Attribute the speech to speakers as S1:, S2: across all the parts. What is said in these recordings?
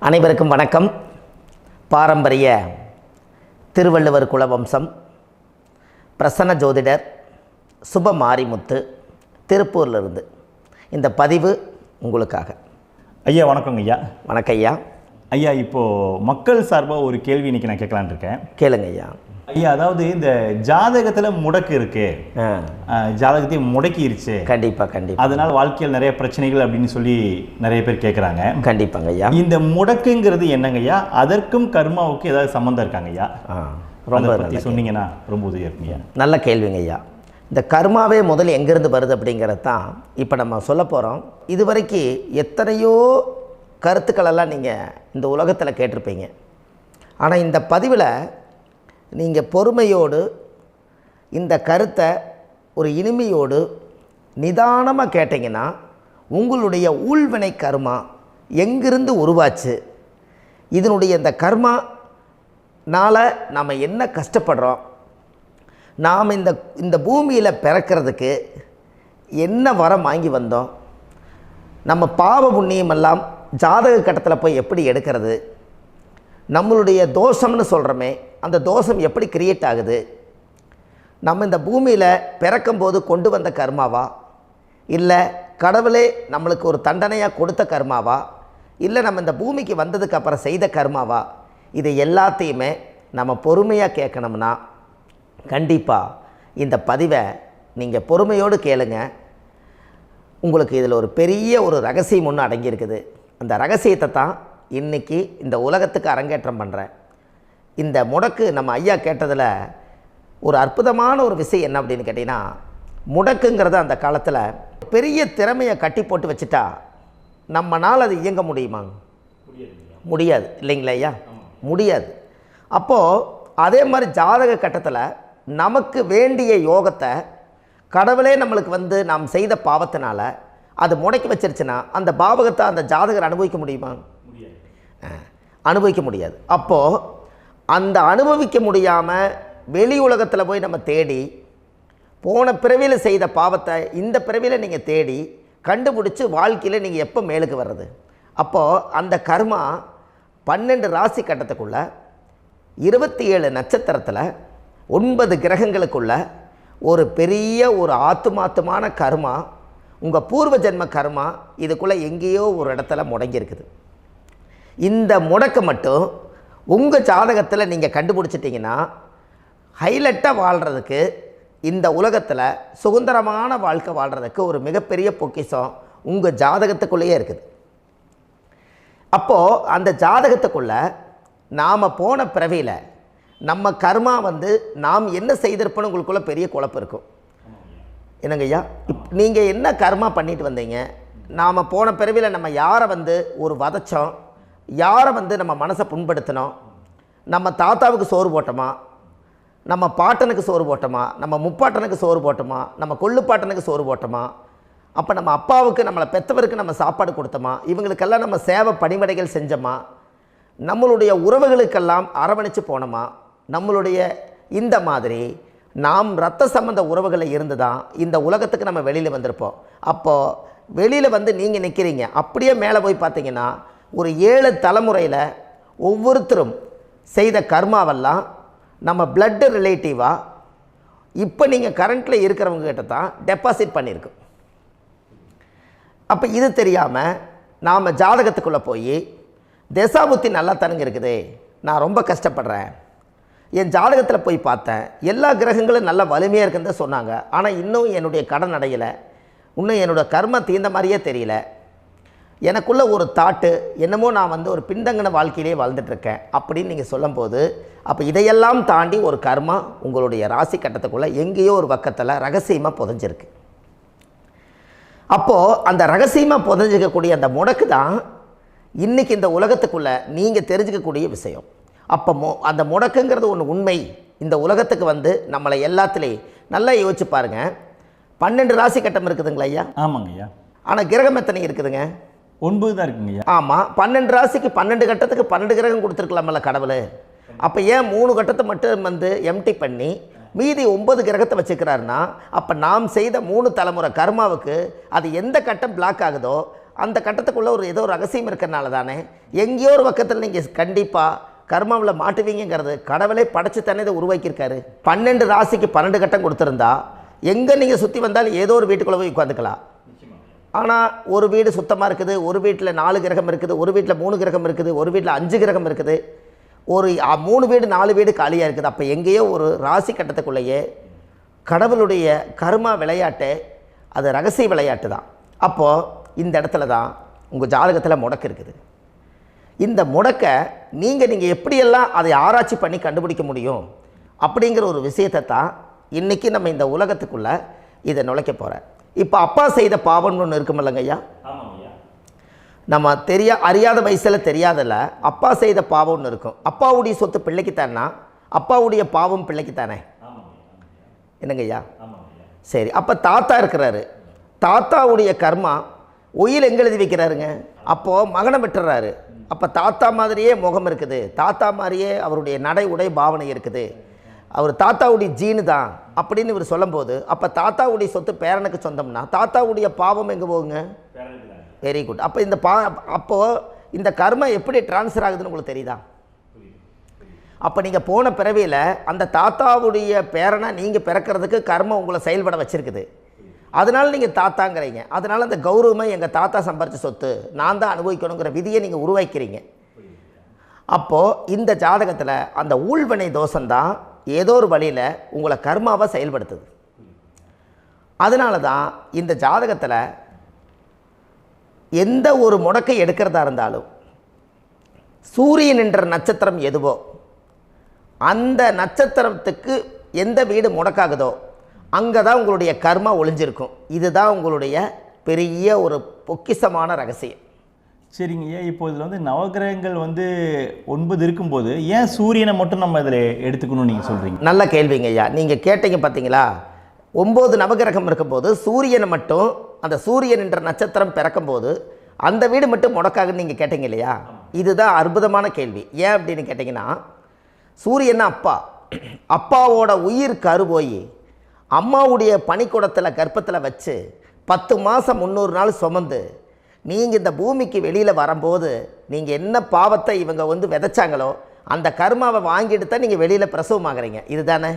S1: அனைவருக்கும் வணக்கம். பாரம்பரிய திருவள்ளுவர் குலவம்சம் பிரசன்ன ஜோதிடர் சுப மாரிமுத்து திருப்பூரிலிருந்து இந்த பதிவு உங்களுக்காக.
S2: ஐயா வணக்கங்க ஐயா.
S1: வணக்கம் ஐயா.
S2: ஐயா இப்போது மக்கள் சார்பாக ஒரு கேள்வி இன்றைக்கி நான் கேட்கலான் இருக்கேன்.
S1: கேளுங்க ஐயா.
S2: ஐயா அதாவது இந்த ஜாதகத்தில் முடக்கு இருக்கு, ஜாதகத்தையும் முடக்கிருச்சு,
S1: கண்டிப்பாக
S2: அதனால் வாழ்க்கையில் நிறைய பிரச்சனைகள் அப்படின்னு சொல்லி நிறைய பேர் கேட்குறாங்க.
S1: கண்டிப்பாங்க ஐயா.
S2: இந்த முடக்குங்கிறது என்னங்க ஐயா? அதற்கும் கர்மாவுக்கு ஏதாவது சம்மந்தம் இருக்காங்க ஐயா? ரொம்ப பற்றி சொன்னீங்கன்னா ரொம்ப உதவியாக இருக்குங்க.
S1: நல்ல கேள்விங்க ஐயா. இந்த கர்மாவே முதல்ல எங்கேருந்து வருது அப்படிங்கிறது தான் இப்போ நம்ம சொல்ல போகிறோம். இதுவரைக்கும் எத்தனையோ கருத்துக்களெல்லாம் நீங்கள் இந்த உலகத்தில் கேட்டிருப்பீங்க. ஆனால் இந்த பதிவில் நீங்கள் பொறுமையோடு இந்த கருத்தை ஒரு இனிமையோடு நிதானமாக கேட்டிங்கன்னா உங்களுடைய ஊழ்வினை கர்மா எங்கிருந்து உருவாச்சு, இதனுடைய இந்த கர்மானால் நாம் என்ன கஷ்டப்படுறோம், நாம் இந்த பூமியில் பிறக்கிறதுக்கு என்ன வரம் வாங்கி வந்தோம், நம்ம பாவ புண்ணியமெல்லாம் ஜாதக கட்டத்தில் போய் எப்படி எடுக்கிறது, நம்மளுடைய தோஷம்னு சொல்கிறோமே அந்த தோஷம் எப்படி கிரியேட் ஆகுது, நம்ம இந்த பூமியில் பிறக்கும்போது கொண்டு வந்த கர்மாவா, இல்லை கடவுளே நம்மளுக்கு ஒரு தண்டனையாக கொடுத்த கர்மாவா, இல்லை நம்ம இந்த பூமிக்கு வந்ததுக்கு அப்புறம் செய்த கர்மாவா, இது எல்லாத்தையுமே நம்ம பொறுமையாக கேட்கணும்னா கண்டிப்பாக இந்த பதிவை நீங்கள் பொறுமையோடு கேளுங்க. உங்களுக்கு இதில் ஒரு பெரிய ஒரு ரகசியம் ஒன்று அடங்கியிருக்குது. அந்த ரகசியத்தை தான் இன்றைக்கி இந்த உலகத்துக்கு அரங்கேற்றம் பண்ணுறேன். இந்த முடக்கு நம்ம ஐயா கேட்டதில் ஒரு அற்புதமான ஒரு விஷயம் என்ன அப்படின்னு கேட்டிங்கன்னா, முடக்குங்கிறது அந்த காலத்தில் பெரிய திறமையை கட்டி போட்டு வச்சுட்டா நம்மனால் அது இயங்க முடியுமாங்க? முடியாது இல்லைங்களா ஐயா? முடியாது. அப்போது அதே மாதிரி ஜாதக கட்டத்தில் நமக்கு வேண்டிய யோகத்தை கடவுளே நம்மளுக்கு நாம் செய்த பாவத்தினால அது முடக்கி வச்சிருச்சுன்னா அந்த பாவகத்தை அந்த ஜாதகர் அனுபவிக்க முடியுமா? அனுபவிக்க முடியாது. அப்போது அந்த அனுபவிக்க முடியாமல் வெளி உலகத்தில் போய் நம்ம தேடி போன பிறவியில் செய்த பாவத்தை இந்த பிறவியில் நீங்கள் தேடி கண்டுபிடிச்சி வாழ்க்கையில் நீங்கள் எப்போ மேலுக்கு வர்றது? அப்போது அந்த கர்மா 12 ராசி கட்டத்துக்குள்ள 27 நட்சத்திரத்தில் 9 கிரகங்களுக்குள்ள ஒரு பெரிய ஒரு ஆத்துமாத்துமான கர்மா, உங்கள் பூர்வ ஜென்ம கர்மா இதுக்குள்ளே எங்கேயோ ஒரு இடத்துல முடங்கியிருக்குது. இந்த முடக்க மட்டும் உங்கள் ஜாதகத்தில் நீங்கள் கண்டுபிடிச்சிட்டிங்கன்னா ஹைலைட்டாக வாழ்கிறதுக்கு, இந்த உலகத்தில் சுதந்திரமான வாழ்க்கை வாழ்கிறதுக்கு ஒரு மிகப்பெரிய பொக்கிஷம் உங்கள் ஜாதகத்துக்குள்ளேயே இருக்குது. அப்போது அந்த ஜாதகத்துக்குள்ளே நாம் போன பிறவியில் நம்ம கர்மா நாம் என்ன செய்திருப்போன்னு உங்களுக்குள்ளே பெரிய குழப்பம் இருக்கும். என்னங்க ஐயா, நீங்கள் என்ன கர்மா பண்ணிட்டு வந்தீங்க, நாம் போன பிறவியில் நம்ம யாரை ஒரு வதச்சோம், யாரை நம்ம மனசை புண்படுத்தினோம், நம்ம தாத்தாவுக்கு சோறு போட்டோமா, நம்ம பாட்டனுக்கு சோறு போட்டோமா, நம்ம முப்பாட்டனுக்கு சோறு போட்டோமா, நம்ம கொள்ளுப்பாட்டனுக்கு சோறு போட்டோமா, அப்போ நம்ம அப்பாவுக்கு நம்மளை பெற்றவருக்கு நம்ம சாப்பாடு கொடுத்தோமா, இவங்களுக்கெல்லாம் நம்ம சேவை பணிமடைகள் செஞ்சோமா, நம்மளுடைய உறவுகளுக்கெல்லாம் அரவணைச்சு போனோமா, நம்மளுடைய இந்த மாதிரி நாம் இரத்த சம்பந்த உறவுகளை இருந்து தான் இந்த உலகத்துக்கு நம்ம வெளியில் வந்திருப்போம். அப்போது வெளியில் நீங்கள் நிற்கிறீங்க, அப்படியே மேலே போய் பார்த்தீங்கன்னா ஒரு 7 தலைமுறையில் ஒவ்வொருத்தரும் செய்த கர்மாவெல்லாம் நம்ம பிளட்டு ரிலேட்டிவாக இப்போ நீங்கள் கரண்ட்டில் இருக்கிறவங்க கிட்ட தான் டெபாசிட் பண்ணியிருக்கோம். அப்போ இது தெரியாமல் நாம் ஜாதகத்துக்குள்ளே போய் தசாபுத்தி நல்லா தனுங்க இருக்குது, நான் ரொம்ப கஷ்டப்படுறேன், என் ஜாதகத்தில் போய் பார்த்தேன் எல்லா கிரகங்களும் நல்ல வலிமையாக இருக்குன்னு தான் சொன்னாங்க, ஆனால் இன்னும் என்னுடைய கடன் அடையலை, இன்னும் என்னோடய கர்ம தீர்ந்த மாதிரியே தெரியல, எனக்குள்ளே ஒரு தாட்டு என்னமோ நான் ஒரு பின்தங்கின வாழ்க்கையிலே வாழ்ந்துட்டுருக்கேன் அப்படின்னு நீங்கள் சொல்லும்போது, அப்போ இதையெல்லாம் தாண்டி ஒரு கர்மா உங்களுடைய ராசி கட்டத்துக்குள்ளே எங்கேயோ ஒரு பக்கத்தில் ரகசியமாக புதைஞ்சிருக்கு. அப்போது அந்த ரகசியமாக புதைஞ்சிக்கக்கூடிய அந்த முடக்கு தான் இன்றைக்கி இந்த உலகத்துக்குள்ளே நீங்கள் தெரிஞ்சுக்கக்கூடிய விஷயம். அப்போ அந்த முடக்குங்கிறது ஒன்று உண்மை. இந்த உலகத்துக்கு நம்மளை எல்லாத்துலேயும் நல்லா யோசிச்சு பாருங்கள். 12 ராசி கட்டம் இருக்குதுங்களா ஐயா?
S2: ஆமாங்க ஐயா. ஆனால்
S1: கிரகம் எத்தனை இருக்குதுங்க?
S2: 9 தான் இருக்குங்க ஐயா.
S1: ஆமாம், 12 ராசிக்கு 12 கட்டத்துக்கு 12 கிரகம் கொடுத்துருக்கலாமல்ல கடவுள். அப்போ ஏன் 3 கட்டத்தை மட்டும் எம்டி பண்ணி மீதி 9 கிரகத்தை வச்சுக்கிறாருன்னா, அப்போ நாம் செய்த 3 தலைமுறை கர்மாவுக்கு அது எந்த கட்டம் பிளாக் ஆகுதோ அந்த கட்டத்துக்குள்ளே ஏதோ ஒரு ரகசியம் இருக்கிறனால தானே எங்கேயோ ஒரு பக்கத்தில் நீங்கள் கண்டிப்பாக கர்மாவில் மாட்டுவீங்கிறது கடவுளே படைச்சு தானே இதை உருவாக்கியிருக்காரு. 12 ராசிக்கு 12 கட்டம் கொடுத்துருந்தா எங்கே நீங்கள் சுற்றி வந்தாலும் ஏதோ ஒரு வீட்டுக்குள்ளே போய் உட்காந்துக்கலாம். ஆனால் ஒரு வீடு சுத்தமாக இருக்குது, ஒரு வீட்டில் 4 கிரகம் இருக்குது, ஒரு வீட்டில் 3 கிரகம் இருக்குது, ஒரு வீட்டில் 5 கிரகம் இருக்குது, ஒரு 3 வீடு 4 வீடு காலியாக இருக்குது. அப்போ எங்கேயோ ஒரு ராசி கட்டத்துக்குள்ளேயே கடவுளுடைய கர்மா விளையாட்டு, அது ரகசிய விளையாட்டு தான். அப்போது இந்த இடத்துல தான் உங்கள் ஜாதகத்தில் முடக்கு இருக்குது. இந்த முடக்கை நீங்கள் எப்படியெல்லாம் அதை ஆராய்ச்சி பண்ணி கண்டுபிடிக்க முடியும் அப்படிங்கிற ஒரு விஷயத்தை தான் இன்றைக்கி நம்ம இந்த உலகத்துக்குள்ளே இதை நுழைக்க போகிறேன். இப்போ அப்பா செய்த பாவம்னு ஒன்று இருக்குமில்லங்க ஐயா, நம்ம அறியாத வயசில் தெரியாதில்ல, அப்பா செய்த பாவம்னு இருக்கும். அப்பாவுடைய சொத்து பிள்ளைக்குத்தானா, அப்பாவுடைய பாவம் பிள்ளைக்குத்தானே, என்னங்க ஐயா? சரி, அப்போ தாத்தா இருக்கிறாரு, தாத்தாவுடைய கர்மா உயிர் எங்கே எழுதி வைக்கிறாருங்க? அப்போது மகனை விட்டுறாரு. அப்போ தாத்தா மாதிரியே முகம் இருக்குது, தாத்தா மாதிரியே அவருடைய நடை உடை பாவனை இருக்குது, அவர் தாத்தாவுடைய ஜீனு தான் அப்படின்னு இவர் சொல்லும்போது, அப்போ தாத்தாவுடைய சொத்து பேரனுக்கு சொந்தம்னா தாத்தாவுடைய பாவம் எங்கே போகுங்க? Very good. அப்போ அப்போது இந்த கர்மா எப்படி டிரான்ஸ்ஃபர் ஆகுதுன்னு உங்களுக்கு தெரியுதா? அப்போ நீங்கள் போன பிறவியில் அந்த தாத்தாவுடைய பேரனை நீங்கள் பிறக்கிறதுக்கு கர்மம் உங்களை செயல்பட வச்சுருக்குது. அதனால் நீங்கள் தாத்தாங்கிறீங்க. அதனால் அந்த கௌரவமாக எங்கள் தாத்தா சம்பாரித்த சொத்து நான் தான் அனுபவிக்கணுங்கிற விதியை நீங்கள் உருவாக்கிறீங்க. அப்போது இந்த ஜாதகத்தில் அந்த ஊழ்வினை தோஷந்தான் ஏதோ ஒரு வழியில் உங்களை கர்மாவை செயல்படுத்துது. அதனால தான் இந்த ஜாதகத்தில் எந்த ஒரு முடக்கை எடுக்கிறதா இருந்தாலும் சூரியன் என்ற நட்சத்திரம் எதுவோ அந்த நட்சத்திரத்துக்கு எந்த வீடு முடக்காகுதோ அங்கே தான் உங்களுடைய கர்மா ஒளிஞ்சிருக்கும். இதுதான் உங்களுடைய பெரிய ஒரு பொக்கிஷமான ரகசியம்.
S2: சரிங்க ஐயா, இப்போ இதில் நவகிரகங்கள் 9 இருக்கும்போது ஏன் சூரியனை மட்டும் நம்ம இதில் எடுத்துக்கணும்னு நீங்கள் சொல்கிறீங்க?
S1: நல்ல கேள்விங்க ஐயா. நீங்கள் கேட்டீங்க பார்த்தீங்களா, 9 நவகிரகம் இருக்கும்போது சூரியனை மட்டும், அந்த சூரியன் என்ற நட்சத்திரம் பிறக்கும்போது அந்த வீடு மட்டும் முடக்காகுன்னு நீங்கள் கேட்டீங்க இல்லையா? இதுதான் அற்புதமான கேள்வி. ஏன் அப்படின்னு கேட்டிங்கன்னா, சூரியன் அப்பாவோட உயிர் கரு போய் அம்மாவுடைய பனிக்கூடத்தில் கர்ப்பத்தில் வச்சு 10 மாதம் 300 நாள் சுமந்து நீங்கள் இந்த பூமிக்கு வெளியில் வரும்போது நீங்கள் என்ன பாவத்தை இவங்க விதைச்சாங்களோ அந்த கர்மாவை வாங்கிட்டு தான் நீங்கள் வெளியில் பிரசவமாகறீங்க. இதுதானே?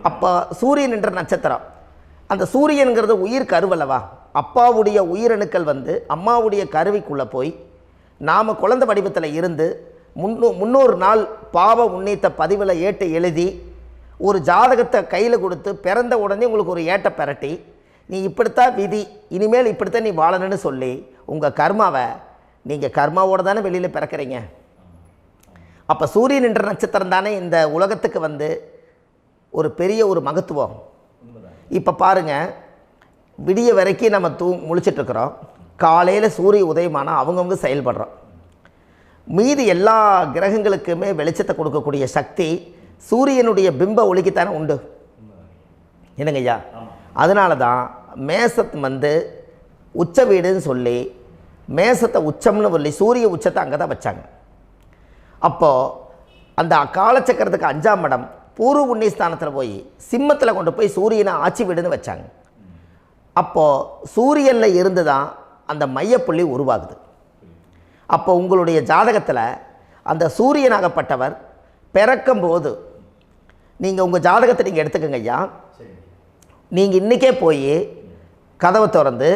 S1: அப்போ சூரியன் என்ற நட்சத்திரம், அந்த சூரியனுங்கிறது உயிர் கருவல்லவா, அப்பாவுடைய உயிரணுக்கள் அம்மாவுடைய கருவிக்குள்ளே போய் நாம் குழந்தை வடிவத்தில் இருந்து 300 நாள் பாவ உன்னித்த பதிவில் ஏட்டு எழுதி ஒரு ஜாதகத்தை கையில் கொடுத்து பிறந்த உடனே உங்களுக்கு ஒரு ஏட்டை பெரட்டி நீ இப்படித்தான் விதி, இனிமேல் இப்படித்தான் நீ வாழணும்னு சொல்லி உங்கள் கர்மாவை நீங்கள் கர்மாவோடு தானே வெளியில் பிறக்கிறீங்க. அப்போ சூரியன் என்ற நட்சத்திரம் தானே இந்த உலகத்துக்கு ஒரு பெரிய ஒரு மகத்துவம். இப்போ பாருங்கள், விடிய வரைக்கும் நம்ம முழிச்சிட்ருக்குறோம், காலையில் சூரிய உதயமானால் அவங்கவுங்க செயல்படுறோம். மீதி எல்லா கிரகங்களுக்குமே வெளிச்சத்தை கொடுக்கக்கூடிய சக்தி சூரியனுடைய பிம்ப ஒளிக்குத்தானே உண்டு, என்னங்க ஐயா? அதனால தான் மேசத்து உச்ச வீடுன்னு சொல்லி மேசத்தை உச்சம்னு சொல்லி சூரிய உச்சத்தை அங்கே தான் வச்சாங்க. அப்போது அந்த காலச்சக்கரத்துக்கு 5ஆம் இடம் பூர்வ புண்ணியஸ்தானத்தில் போய் சிம்மத்தில் கொண்டு போய் சூரியனை ஆட்சி வீடுன்னு வச்சாங்க. அப்போது சூரியனில் இருந்து தான் அந்த மையப்புள்ளி உருவாகுது. அப்போ உங்களுடைய ஜாதகத்தில் அந்த சூரியனாகப்பட்டவர் பிறக்கும்போது நீங்கள் உங்கள் ஜாதகத்தை நீங்கள் எடுத்துக்கங்க ஐயா. நீங்கள் இன்றைக்கே போய் கதவை திறந்து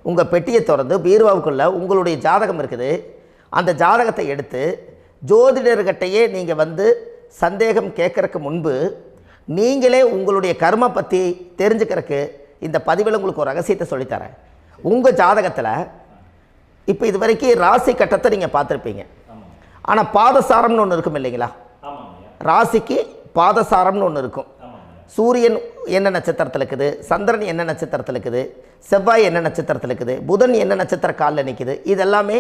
S1: உங்கள் பெட்டியை திறந்து பீர்வாவுக்குள்ளே உங்களுடைய ஜாதகம் இருக்குது, அந்த ஜாதகத்தை எடுத்து ஜோதிடர்கிட்டையே நீங்கள் சந்தேகம் கேட்குறக்கு முன்பு நீங்களே உங்களுடைய கர்ம பற்றி தெரிஞ்சுக்கிறதுக்கு இந்த பதிவில் உங்களுக்கு ஒரு ரகசியத்தை சொல்லித்தரேன். உங்கள் ஜாதகத்தில் இப்போ இது வரைக்கும் ராசி கட்டத்தை நீங்கள் பார்த்துருப்பீங்க, ஆனால் பாதசாரம்னு ஒன்று இருக்கும் இல்லைங்களா? ராசிக்கு பாதசாரம்னு ஒன்று இருக்கும். சூரியன் என்ன நட்சத்திரத்தில் இருக்குது, சந்திரன் என்ன நட்சத்திரத்தில் இருக்குது, செவ்வாய் என்ன நட்சத்திரத்தில் இருக்குது, புதன் என்ன நட்சத்திர காலில் நிற்குது, இதெல்லாமே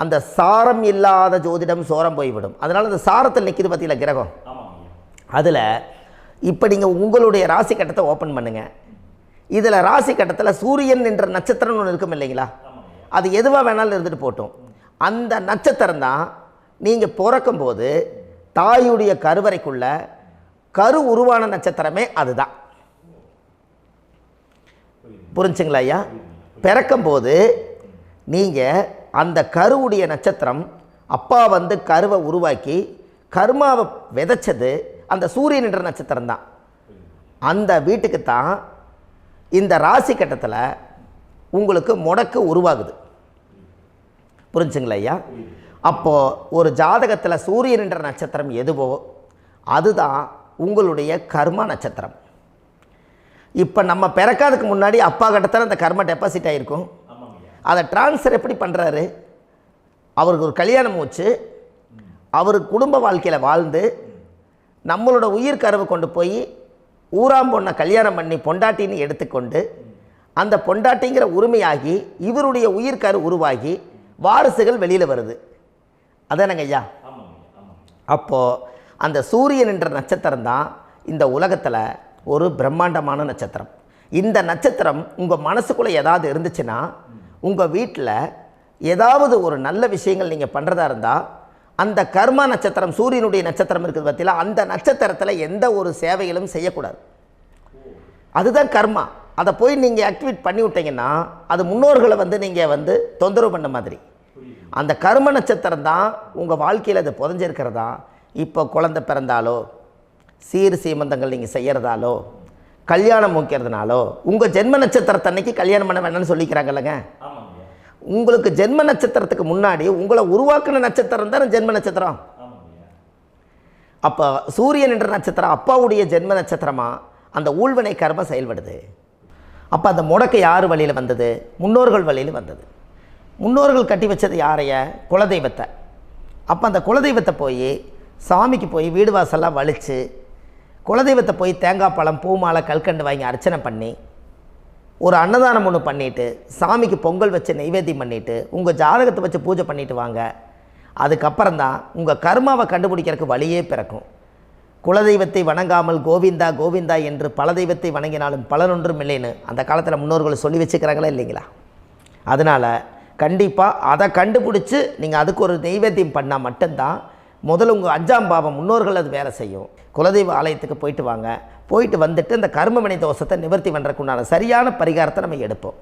S1: அந்த சாரம் இல்லாத ஜோதிடம் சோரம் போய்விடும். அதனால் அந்த சாரத்தில் நிற்கிது பார்த்தீங்களா கிரகம், அதில் இப்போ நீங்கள் உங்களுடைய ராசி கட்டத்தை ஓப்பன் பண்ணுங்கள். இதில் ராசி கட்டத்தில் சூரியன் என்ற நட்சத்திரம்னு ஒன்று இருக்கும் இல்லைங்களா? அது எதுவாக வேணாலும் இருந்துட்டு போட்டோம். அந்த நட்சத்திரம் தான் நீங்கள் பிறக்கும்போது தாயுடைய கருவறைக்குள்ள கரு உருவான நட்சத்திரமே அதுதான். புரிஞ்சுங்களா ஐயா? பிறக்கும்போது நீங்கள் அந்த கருவுடைய நட்சத்திரம் அப்பா வந்து கருவை உருவாக்கி கர்மாவை விதைச்சது அந்த சூரியன் என்ற நட்சத்திரம் தான். அந்த வீட்டுக்கு தான் இந்த ராசி கட்டத்தில் உங்களுக்கு முடக்கு உருவாகுது. புரிஞ்சுங்களா ஐயா? அப்போது ஒரு ஜாதகத்தில் சூரியன் என்ற நட்சத்திரம் எதுவோ அதுதான் உங்களுடைய கர்மா நட்சத்திரம். இப்போ நம்ம பிறக்காதுக்கு முன்னாடி அப்பா கட்டத்தில் அந்த கர்மா டெபாசிட் ஆகிருக்கும். அதை ட்ரான்ஸ்ஃபர் எப்படி பண்ணுறாரு? அவருக்கு ஒரு கல்யாணம் வச்சு அவர் குடும்ப வாழ்க்கையில் வாழ்ந்து நம்மளோட உயிர் கருவை கொண்டு போய் ஊராம் பொண்ணை கல்யாணம் பண்ணி பொண்டாட்டின்னு எடுத்துக்கொண்டு அந்த பொண்டாட்டிங்கிற உரிமையாகி இவருடைய உயிர் கரு உருவாகி வாரிசுகள் வெளியில் வருது. அதானங்க ஐயா? அப்போது அந்த சூரியன் என்ற நட்சத்திரம் தான் இந்த உலகத்தில் ஒரு பிரம்மாண்டமான நட்சத்திரம். இந்த நட்சத்திரம் உங்கள் மனசுக்குள்ளே ஏதாவது இருந்துச்சுன்னா உங்கள் வீட்டில் ஏதாவது ஒரு நல்ல விஷயங்கள் நீங்கள் பண்ணுறதா இருந்தால் அந்த கர்மா நட்சத்திரம் சூரியனுடைய நட்சத்திரம் இருக்குது பார்த்தீங்களா, அந்த நட்சத்திரத்தில் எந்த ஒரு சேவைகளும் செய்யக்கூடாது. அதுதான் கர்மா. அதை போய் நீங்கள் ஆக்டிவேட் பண்ணி விட்டீங்கன்னா அது முன்னோர்களை வந்து நீங்கள் வந்து தொந்தரவு பண்ண மாதிரி. அந்த கர்ம நட்சத்திரம் தான் உங்கள் வாழ்க்கையில் அது புதஞ்சிருக்கிறதா. இப்போ குழந்தை பிறந்தாலோ சீர் சீமந்தங்கள் நீங்கள் செய்கிறதாலோ கல்யாணம் முக்கிறதுனாலோ உங்கள் ஜென்ம நட்சத்திரத்தன்னைக்கு கல்யாணம் பண்ண வேண்டாம்னு சொல்லிக்கிறாங்கல்லங்க. உங்களுக்கு ஜென்ம நட்சத்திரத்துக்கு முன்னாடி உங்களை உருவாக்குன நட்சத்திரம் தான் ஜென்ம நட்சத்திரம். அப்போ சூரியன் என்ற நட்சத்திரம் அப்பாவுடைய ஜென்ம நட்சத்திரமாக அந்த ஊழ்வினை கர்மம் செயல்படுது. அப்போ அந்த முடக்கு யார் வழியில் வந்தது? முன்னோர்கள் வழியில் வந்தது. முன்னோர்கள் கட்டி வச்சது யாரைய? குலதெய்வத்தை. அப்போ அந்த குலதெய்வத்தை போய் சாமிக்கு போய் வீடு வாசல்லாம் வலித்து குலதெய்வத்தை போய் தேங்காய் பழம் பூ மாலை கல்கண்டு வாங்கி அர்ச்சனை பண்ணி ஒரு அன்னதானம் ஒன்று பண்ணிவிட்டு சாமிக்கு பொங்கல் வச்சு நைவேத்தியம் பண்ணிவிட்டு உங்கள் ஜாதகத்தை வச்சு பூஜை பண்ணிவிட்டு வாங்க. அதுக்கப்புறம் தான் உங்கள் கர்மாவை கண்டுபிடிக்கிறதுக்கு வழியே பிறக்கும். குலதெய்வத்தை வணங்காமல் கோவிந்தா கோவிந்தா என்று பல தெய்வத்தை வணங்கினாலும் பலனொன்றும் இல்லைன்னு அந்த காலத்தில் முன்னோர்கள் சொல்லி வச்சுக்கிறாங்களா இல்லைங்களா? அதனால் கண்டிப்பாக அதை கண்டுபிடிச்சி நீங்கள் அதுக்கு ஒரு நைவேத்தியம் பண்ணால் மட்டும்தான் முதல்ல உங்கள் 5ஆம் பாவம் முன்னோர்கள் அது வேலை செய்யும். குலதெய்வ ஆலயத்துக்கு போயிட்டு வாங்க. போயிட்டு வந்துட்டு இந்த கர்மவினை தோஷத்தை நிவர்த்தி பண்ணுறதுக்குண்டான சரியான பரிகாரத்தை நம்ம எடுப்போம்.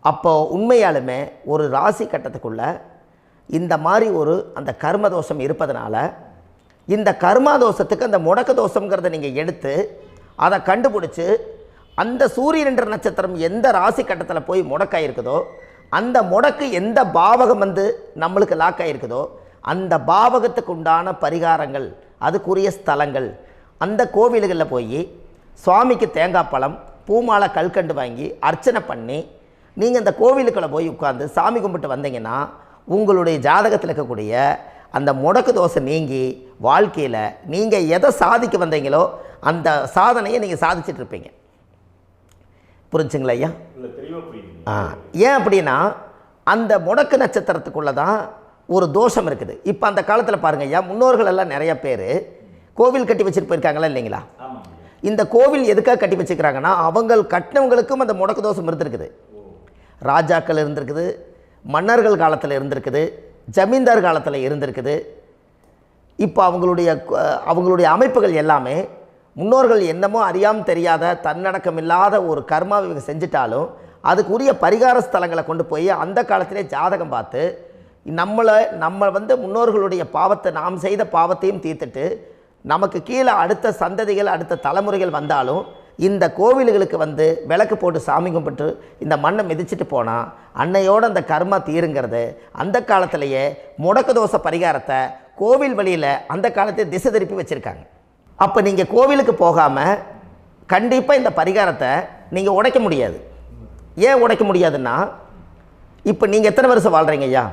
S1: அப்போது உண்மையாலுமே ஒரு ராசி கட்டத்துக்குள்ளே இந்த மாதிரி ஒரு அந்த கர்ம தோஷம் இருப்பதனால இந்த கர்மா தோஷத்துக்கு அந்த முடக்க தோஷங்கிறத நீங்கள் எடுத்து அதை கண்டுபிடிச்சி அந்த சூரியன் என்ற நட்சத்திரம் எந்த ராசி கட்டத்தில் போய் முடக்காயிருக்குதோ அந்த முடக்கு எந்த பாவகம் வந்து நம்மளுக்கு லாக் ஆகிருக்குதோ அந்த பாவகத்துக்கு உண்டான பரிகாரங்கள் அதுக்குரிய ஸ்தலங்கள் அந்த கோவில்களில் போய் சுவாமிக்கு தேங்காய் பழம் பூமாலை கல்கண்டு வாங்கி அர்ச்சனை பண்ணி நீங்கள் அந்த கோவிலுக்குள்ளே போய் உட்காந்து சாமி கும்பிட்டு வந்தீங்கன்னா உங்களுடைய ஜாதகத்தில் இருக்கக்கூடிய அந்த முடக்கு தோசை நீங்கி வாழ்க்கையில் நீங்கள் எதை சாதிக்க வந்தீங்களோ அந்த சாதனையை நீங்கள் சாதிச்சிட்ருப்பீங்க. புரிஞ்சுங்களா ஐயா? ஏன் அப்படின்னா அந்த முடக்கு நட்சத்திரத்துக்குள்ளே தான் ஒரு தோஷம் இருக்குது. இப்போ அந்த காலத்தில் பாருங்கள் ஐயா, முன்னோர்கள் எல்லாம் நிறைய பேர் கோவில் கட்டி வச்சுட்டு போயிருக்காங்களா இல்லைங்களா? இந்த கோவில் எதுக்காக கட்டி வச்சுக்கிறாங்கன்னா அவங்க கட்டினவங்களுக்கும் அந்த முடக்கு தோஷம் இருந்திருக்குது. ராஜாக்கள் இருந்திருக்குது, மன்னர்கள் காலத்தில் இருந்திருக்குது, ஜமீன்தார் காலத்தில் இருந்திருக்குது. இப்போ அவங்களுடைய அமைப்புகள் எல்லாமே முன்னோர்கள் என்னமோ அறியாமல் தெரியாத தன்னடக்கம் இல்லாத ஒரு கர்மாவை இவங்க செஞ்சிட்டாலும் அதுக்குரிய பரிகார ஸ்தலங்களை கொண்டு போய் அந்த காலத்திலே ஜாதகம் பார்த்து நம்ம வந்து முன்னோர்களுடைய பாவத்தை நாம் செய்த பாவத்தையும் தீர்த்துட்டு நமக்கு கீழே அடுத்த சந்ததிகள் அடுத்த தலைமுறைகள் வந்தாலும் இந்த கோவில்களுக்கு வந்து விளக்கு போட்டு சாமி கும்பிட்டு இந்த மண்ணை மிதிச்சுட்டு போனால் அன்னையோடு அந்த கர்மா தீருங்கிறது அந்த காலத்திலேயே முடக்க தோஷ பரிகாரத்தை கோவில் வழியில் அந்த காலத்தை திசை திருப்பி வச்சுருக்காங்க. அப்போ நீங்கள் கோவிலுக்கு போகாமல் கண்டிப்பாக இந்த பரிகாரத்தை நீங்கள் உடைக்க முடியாது. ஏன் உடைக்க முடியாதுன்னா இப்போ நீங்கள் எத்தனை வருஷம் வாழ்கிறீங்க ஐயா?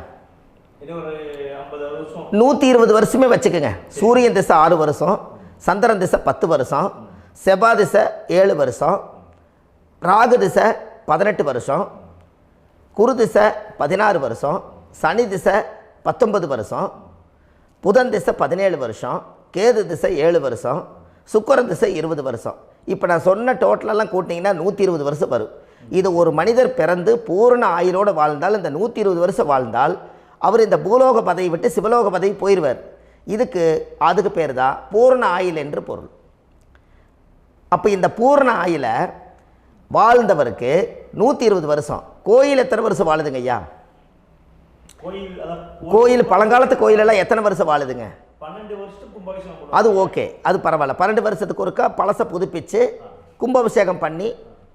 S1: 120 வருஷமே வச்சுக்கோங்க. சூரியன் திசை 6 வருஷம், சந்திரன் திசை 10 வருஷம், செவ்வாய் திசை 7 வருஷம், ராகு திசை 18 வருஷம், குரு திசை 16 வருஷம், சனி திசை 19 வருஷம், புதன் திசை 17 வருஷம், கேது திசை 7 வருஷம், சுக்கிரன் திசை 20 வருஷம். இப்போ நான் சொன்ன டோட்டலெல்லாம் கூட்டிங்கன்னா 120 வருஷம் வரும். இது ஒரு மனிதர் பிறந்து பூரண ஆயுளோடு வாழ்ந்தால் இந்த 120 வருஷம் வாழ்ந்தால் அவர் இந்த பூலோக பதவி விட்டு சிவலோக பதவி போயிடுவார். அதுக்கு பேர் தான் பூரண ஆயுள் என்று பொருள். அப்போ இந்த பூரண ஆயுளை வாழ்ந்தவருக்கு 120 வருஷம். கோயில் எத்தனை வருஷம் வாழுதுங்க ஐயா? கோயில் பழங்காலத்து கோயிலெல்லாம் எத்தனை வருஷம் வாழுதுங்க?
S2: 12 வருஷத்துக்கு கும்பாபிஷேகம்.
S1: அது ஓகே, அது பரவாயில்ல. 12 வருஷத்துக்கு ஒருக்கா பழசை புதுப்பிச்சு கும்பாபிஷேகம் பண்ணி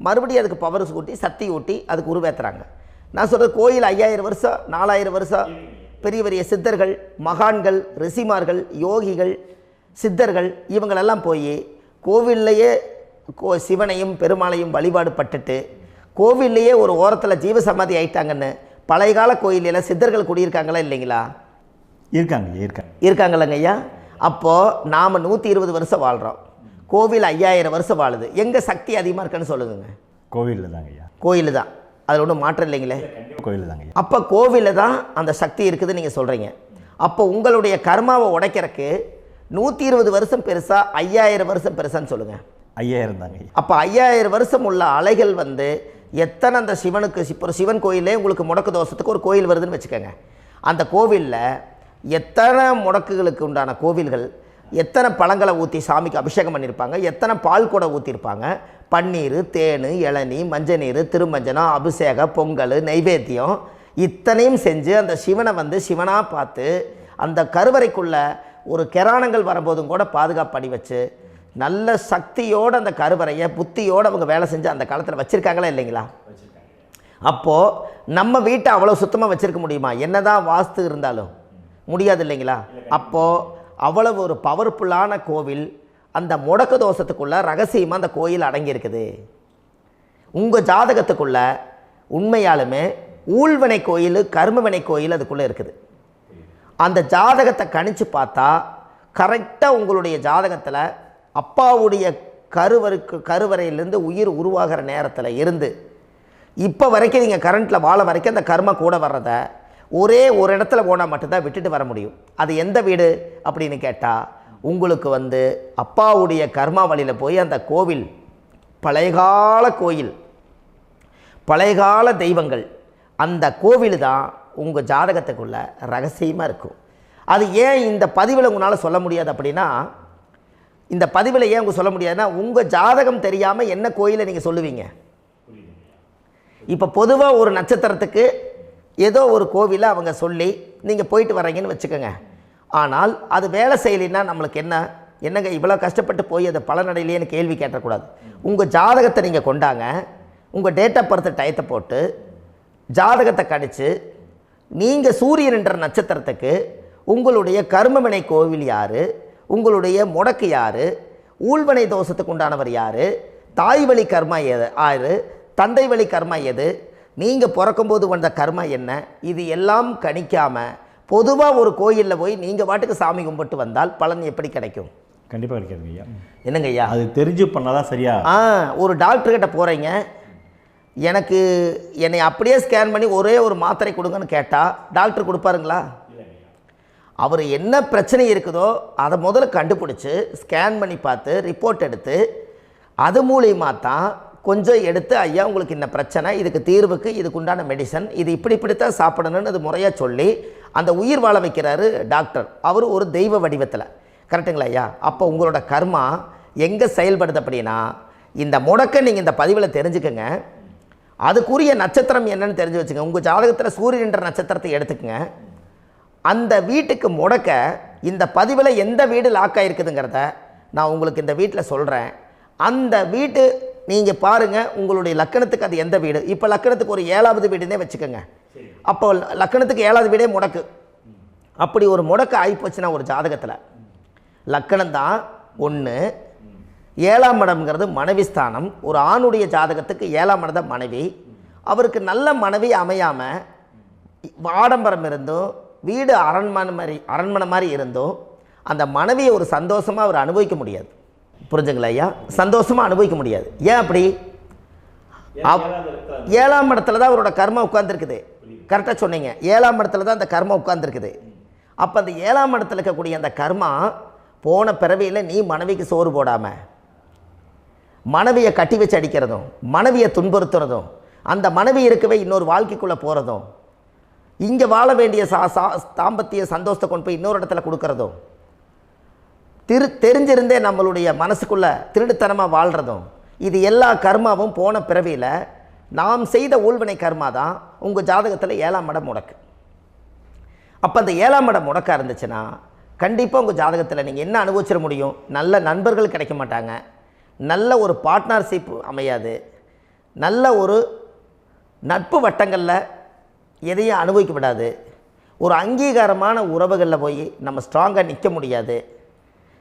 S1: மறுபடியும் அதுக்கு பவர் ஊட்டி சக்தி ஊட்டி அதுக்கு உருவேற்றுறாங்க. நான் சொல்கிறது கோயில் 5000 வருஷம் 4000 வருஷம் பெரிய பெரிய சித்தர்கள், மகான்கள், ரிஷிமார்கள், யோகிகள், சித்தர்கள் இவங்களெல்லாம் போய் கோவில்லையே சிவனையும் பெருமாளையும் வழிபாடு பட்டுட்டு கோவில்லையே ஒரு ஓரத்தில் ஜீவசமாதி ஆயிட்டாங்கன்னு பழைய கால கோயிலில் சித்தர்கள் குடியிருக்காங்களா இல்லைங்களா? இருக்காங்கல்லங்க ஐயா. அப்போது நாம் 120 வருஷம் வாழ்கிறோம், கோவில் 5000 வருஷம் வாழுது. எங்கே சக்தி அதிகமாக இருக்குன்னு சொல்லுங்க?
S2: கோவிலில் தாங்க ஐயா.
S1: கோயில் தான், அதில் ஒன்றும் மாற்றம் இல்லைங்களே.
S2: கோயில் தாங்க.
S1: அப்போ கோவிலில் தான் அந்த சக்தி இருக்குதுன்னு நீங்கள் சொல்கிறீங்க. அப்போ உங்களுடைய கர்மாவை உடைக்கிறதுக்கு 120 வருஷம் பெருசா 5000 வருஷம் பெருசான்னு சொல்லுங்கள்?
S2: 5000 தாங்க.
S1: அப்போ 5000 வருஷம் உள்ள அலைகள் எத்தனை அந்த சிவனுக்கு இப்போ சிவன் கோயிலே உங்களுக்கு முடக்கு தோஷத்துக்கு ஒரு கோயில் வருதுன்னு வச்சுக்கோங்க. அந்த கோவிலில் எத்தனை முடக்குகளுக்கு உண்டான கோவில்கள், எத்தனை பழங்களை ஊற்றி சாமிக்கு அபிஷேகம் பண்ணியிருப்பாங்க, எத்தனை பால் கூட ஊற்றிருப்பாங்க, பன்னீர், தேன், இளநீ, மஞ்சள் நீர், திருமஞ்சனம், அபிஷேகம், பொங்கல், நைவேத்தியம் இத்தனையும் செஞ்சு அந்த சிவனை சிவனாக பார்த்து அந்த கருவறைக்குள்ள ஒரு கிராணங்கள் வரும்போதும் கூட பாதுகாப்பு பண்ணி வச்சு நல்ல சக்தியோடு அந்த கருவறையை புத்தியோடு அவங்க வேலை செஞ்சு அந்த காலத்தில் வச்சுருக்காங்களா இல்லைங்களா? அப்போது நம்ம வீட்டை அவ்வளோ சுத்தமாக வச்சுருக்க முடியுமா? என்னதான் வாஸ்து இருந்தாலும் முடியாது இல்லைங்களா? அப்போது அவ்வளவு ஒரு பவர்ஃபுல்லான கோவில் அந்த முடக்கு தோஷத்துக்குள்ளே ரகசியமாக அந்த கோயில் அடங்கியிருக்குது. உங்கள் ஜாதகத்துக்குள்ளே உண்மையாலுமே ஊழ்வினை கோயில், கர்மவினை கோயில் அதுக்குள்ளே இருக்குது. அந்த ஜாதகத்தை கணிச்சு பார்த்தா கரெக்டாக உங்களுடைய ஜாதகத்தில் அப்பாவுடைய கருவறையிலேருந்து உயிர் உருவாகிற நேரத்தில் இருந்து இப்போ வரைக்கும் நீங்கள் கரண்ட்டில் வாழ வரைக்கும் அந்த கர்ம கூட வர்றதை ஒரே ஒரு இடத்துல போனால் மட்டும்தான் விட்டுட்டு வர முடியும். அது எந்த வீடு அப்படின்னு கேட்டால் உங்களுக்கு அப்பாவுடைய கர்மா வழியில் போய் அந்த கோவில் பழையகால கோயில், பழையகால தெய்வங்கள், அந்த கோவில் தான் உங்கள் ஜாதகத்துக்குள்ள ரகசியமாக இருக்கும். அது ஏன் இந்த பதிவில் உங்களால் சொல்ல முடியாது அப்படின்னா, இந்த பதிவில் ஏன் உங்க சொல்ல முடியாதுன்னா உங்கள் ஜாதகம் தெரியாமல் என்ன கோயிலை நீங்கள் சொல்லுவீங்க? இப்போ பொதுவாக ஒரு நட்சத்திரத்துக்கு ஏதோ ஒரு கோவிலை அவங்க சொல்லி நீங்கள் போயிட்டு வர்றீங்கன்னு வச்சுக்கோங்க. ஆனால் அது வேலை செய்யலைன்னா நம்மளுக்கு என்னங்க இவ்வளோ கஷ்டப்பட்டு போய் அதை பலனடையிலேன்னு கேள்வி கேட்டக்கூடாது. உங்கள் ஜாதகத்தை நீங்கள் கொண்டாங்க, உங்கள் டேட் ஆஃப் பர்த் டயத்தை போட்டு ஜாதகத்தை கணிச்சு நீங்கள் சூரியன் என்ற நட்சத்திரத்துக்கு உங்களுடைய கர்மவினை கோவில் யார், உங்களுடைய முடக்கு யார், ஊழ்வனை தோஷத்துக்கு உண்டானவர் யார், தாய் வழி கர்மா யார், தந்தை வழி கர்மா எது, நீங்கள் பிறக்கும்போது வந்த கர்மா என்ன, இது எல்லாம் கணிக்காமல் பொதுவாக ஒரு கோயிலில் போய் நீங்கள் பாட்டுக்கு சாமி கும்பிட்டு வந்தால் பலன் எப்படி கிடைக்கும்?
S2: கண்டிப்பாக கிடைக்காதுங்க ஐயா.
S1: என்னங்க ஐயா?
S2: அது தெரிஞ்சு பண்ணாதான் சரியா?
S1: ஒரு டாக்டர்கிட்ட போகிறீங்க, என்னை அப்படியே ஸ்கேன் பண்ணி ஒரே ஒரு மாத்திரை கொடுங்கன்னு கேட்டால் டாக்டர் கொடுப்பாருங்களா? அவர் என்ன பிரச்சனை இருக்குதோ அதை முதல்ல கண்டுபிடிச்சி ஸ்கேன் பண்ணி பார்த்து ரிப்போர்ட் எடுத்து அது மூலியமாக தான் கொஞ்சம் எடுத்து ஐயா உங்களுக்கு இந்த பிரச்சனை, இதுக்கு தீர்வுக்கு இதுக்குண்டான மெடிசன், இது இப்படித்தான் சாப்பிடணும்னு அது முறையாக சொல்லி அந்த உயிர் வாழ வைக்கிறாரு டாக்டர். அவர் ஒரு தெய்வ வடிவத்தில். கரெக்டுங்களா ஐயா? அப்போ உங்களோட கர்மா எங்கே செயல்படுது அப்படின்னா, இந்த முடக்க நீங்கள் இந்த பதிவில் தெரிஞ்சுக்கங்க. அதுக்குரிய நட்சத்திரம் என்னன்னு தெரிஞ்சு வச்சுங்க. உங்கள் ஜாதகத்தில் சூரியன் என்ற நட்சத்திரத்தை எடுத்துக்கங்க. அந்த வீட்டுக்கு முடக்க இந்த பதிவில் எந்த வீடு லாக் ஆகிருக்குதுங்கிறத நான் உங்களுக்கு இந்த வீட்டில் சொல்கிறேன். அந்த வீட்டு நீங்கள் பாருங்கள், உங்களுடைய லக்கணத்துக்கு அது எந்த வீடு. இப்போ லக்கணத்துக்கு ஒரு 7வது வீடுன்னே வச்சுக்கோங்க. அப்போ லக்கணத்துக்கு 7வது வீடே முடக்கு. அப்படி ஒரு முடக்கு ஆகிப்போச்சுன்னா ஒரு ஜாதகத்தில் லக்கணம் தான் 1, 7ஆம் இடம்ங்கிறது மனைவி ஸ்தானம். ஒரு ஆணுடைய ஜாதகத்துக்கு 7ஆம் இடம் தான் மனைவி. அவருக்கு நல்ல மனைவி அமையாமல் ஆடம்பரம் இருந்தும் வீடு அரண்மனை மாதிரி இருந்தும் அந்த மனைவியை ஒரு சந்தோஷமாக அவர் அனுபவிக்க முடியாது. புரிஞ்சுங்களா ஐயா? சந்தோஷமாக அனுபவிக்க முடியாது. ஏன் அப்படி? 7ஆம் இடத்துல தான் அவரோட கர்மா உட்கார்ந்துருக்குது. கரெக்டாக சொன்னீங்க. 7ஆம் இடத்துல தான் அந்த கர்மா உட்கார்ந்துருக்குது. அப்போ அந்த 7ஆம் இடத்துல இருக்கக்கூடிய அந்த கர்மா போன பிறவியில் நீ மனைவிக்கு சோறு போடாமல் மனைவியை கட்டி வச்சு அடிக்கிறதும், மனைவியை துன்புறுத்துறதும், அந்த மனைவி இருக்கவே இன்னொரு வாழ்க்கைக்குள்ளே போகிறதும், இங்கே வாழ வேண்டிய தாம்பத்திய சந்தோஷத்தை கொண்டு போய் இன்னொரு இடத்துல கொடுக்கறதும், தெரிஞ்சிருந்தே நம்மளுடைய மனசுக்குள்ளே திருடுத்தனமாக வாழ்கிறதும், இது எல்லா கர்மாவும் போன பிறவியில் நாம் செய்த ஊழ்வினை கர்மா தான் உங்கள் ஜாதகத்தில் 7ஆம் இடம் முடக்கு. அப்போ அந்த 7ஆம் இடம் முடக்கா இருந்துச்சுன்னா கண்டிப்பாக உங்கள் ஜாதகத்தில் நீங்கள் என்ன அனுபவிச்சிட முடியும்? நல்ல நண்பர்கள் கிடைக்க மாட்டாங்க, நல்ல ஒரு பார்ட்னர்ஷிப் அமையாது, நல்ல ஒரு நட்பு வட்டங்களில் எதையும் அனுபவிக்க விடாது, ஒரு அங்கீகாரமான உறவுகளில் போய் நம்ம ஸ்ட்ராங்காக நிற்க முடியாது.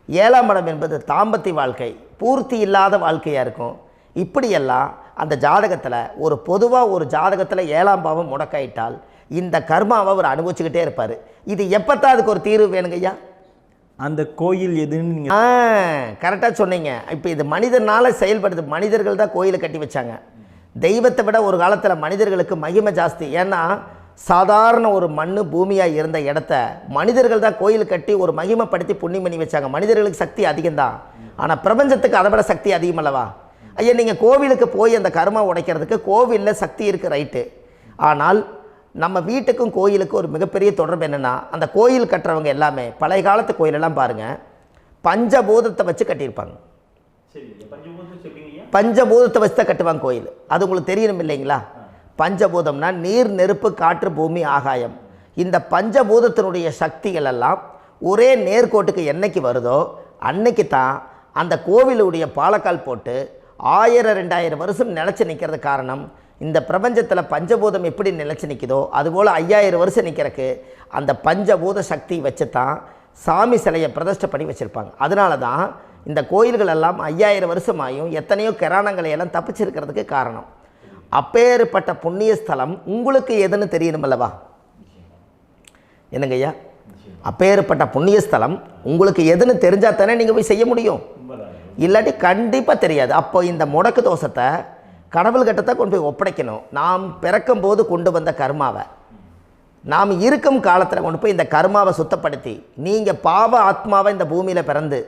S1: 7ஆம் இடம் என்பது தாம்பத்திய வாழ்க்கை, பூர்த்தி இல்லாத வாழ்க்கையாக இருக்கும். இப்படியெல்லாம் அந்த ஜாதகத்தில் ஒரு பொதுவாக ஒரு ஜாதகத்தில் 7ஆம் பாவம் முடக்காயிட்டால் இந்த கர்மாவை அவர் அனுபவிச்சுக்கிட்டே இருப்பார். இது எப்போத்தான் அதுக்கு ஒரு தீர்வு வேணுங்கய்யா?
S2: அந்த கோயில் எதுன்னு நீங்கள்
S1: கரெக்டாக சொன்னீங்க. இப்போ இது மனிதனால் செயல்படுது. மனிதர்கள் தான் கோயிலை கட்டி வச்சாங்க. தெய்வத்தை விட ஒரு காலத்தில் மனிதர்களுக்கு மகிமை ஜாஸ்தி. ஏன்னா சாதாரண ஒரு மண் பூமியாக இருந்த இடத்த மனிதர்கள் தான் கோயில் கட்டி ஒரு மகிமைப்படுத்தி புண்ணியம் பண்ணி வச்சாங்க. மனிதர்களுக்கு சக்தி அதிகம்தான், ஆனால் பிரபஞ்சத்துக்கு அதை விட சக்தி அதிகம் அல்லவா? ஐயா, நீங்கள் கோவிலுக்கு போய் அந்த கர்மா உடைக்கிறதுக்கு கோவிலில் சக்தி இருக்குது, ரைட்டு. ஆனால் நம்ம வீட்டுக்கும் கோயிலுக்கும் ஒரு மிகப்பெரிய தொடர்பு என்னென்னா, அந்த கோயில் கட்டுறவங்க எல்லாமே பழைய காலத்து கோயிலெல்லாம் பாருங்கள், பஞ்சபூதத்தை வச்சு கட்டியிருப்பாங்க. பஞ்சபூதத்தை வச்சு தான் கட்டுவாங்க கோயில். அது உங்களுக்கு தெரியணும் இல்லைங்களா? பஞ்சபூதம்னா நீர், நெருப்பு, காற்று, பூமி, ஆகாயம். இந்த பஞ்சபூதத்தினுடைய சக்திகள் எல்லாம் ஒரே நேர்கோட்டுக்கு என்னைக்கு வருதோ அன்னைக்கு தான் அந்த கோவிலுடைய பாலக்கால் போட்டு 1000-2000 வருஷம் நிலச்சி நிற்கிறது. காரணம், இந்த பிரபஞ்சத்தில் பஞ்சபூதம் எப்படி நிலச்சி நிற்குதோ அதுபோல் 5000 வருஷம் நிற்கிறதுக்கு அந்த பஞ்சபூத சக்தி வச்சு தான் சாமி சிலையை பிரதிஷ்டை பண்ணி வச்சுருப்பாங்க. அதனால தான் இந்த கோயில்கள் எல்லாம் 5000 வருஷமாயும் எத்தனையோ கிராணங்களை எல்லாம் தப்பிச்சிருக்கிறதுக்கு காரணம். அப்பேற்பட்ட புண்ணிய ஸ்தலம் உங்களுக்கு எதுன்னு தெரியணும் அல்லவா? என்னங்கய்யா? அப்பேற்பட்ட புண்ணிய ஸ்தலம் உங்களுக்கு எதுன்னு தெரிஞ்சால் தானே நீங்கள் போய் செய்ய முடியும், இல்லாட்டி கண்டிப்பாக தெரியாது. அப்போ இந்த முடக்கு தோஷத்தை கடவுள்கிட்ட கொண்டு போய் ஒப்படைக்கணும். நாம் பிறக்கும் போது கொண்டு வந்த கர்மாவை நாம் இருக்கும் காலத்தில் கொண்டு போய் இந்த கர்மாவை சுத்தப்படுத்தி, நீங்கள் பாவ ஆத்மாவை இந்த பூமியில் பிறந்து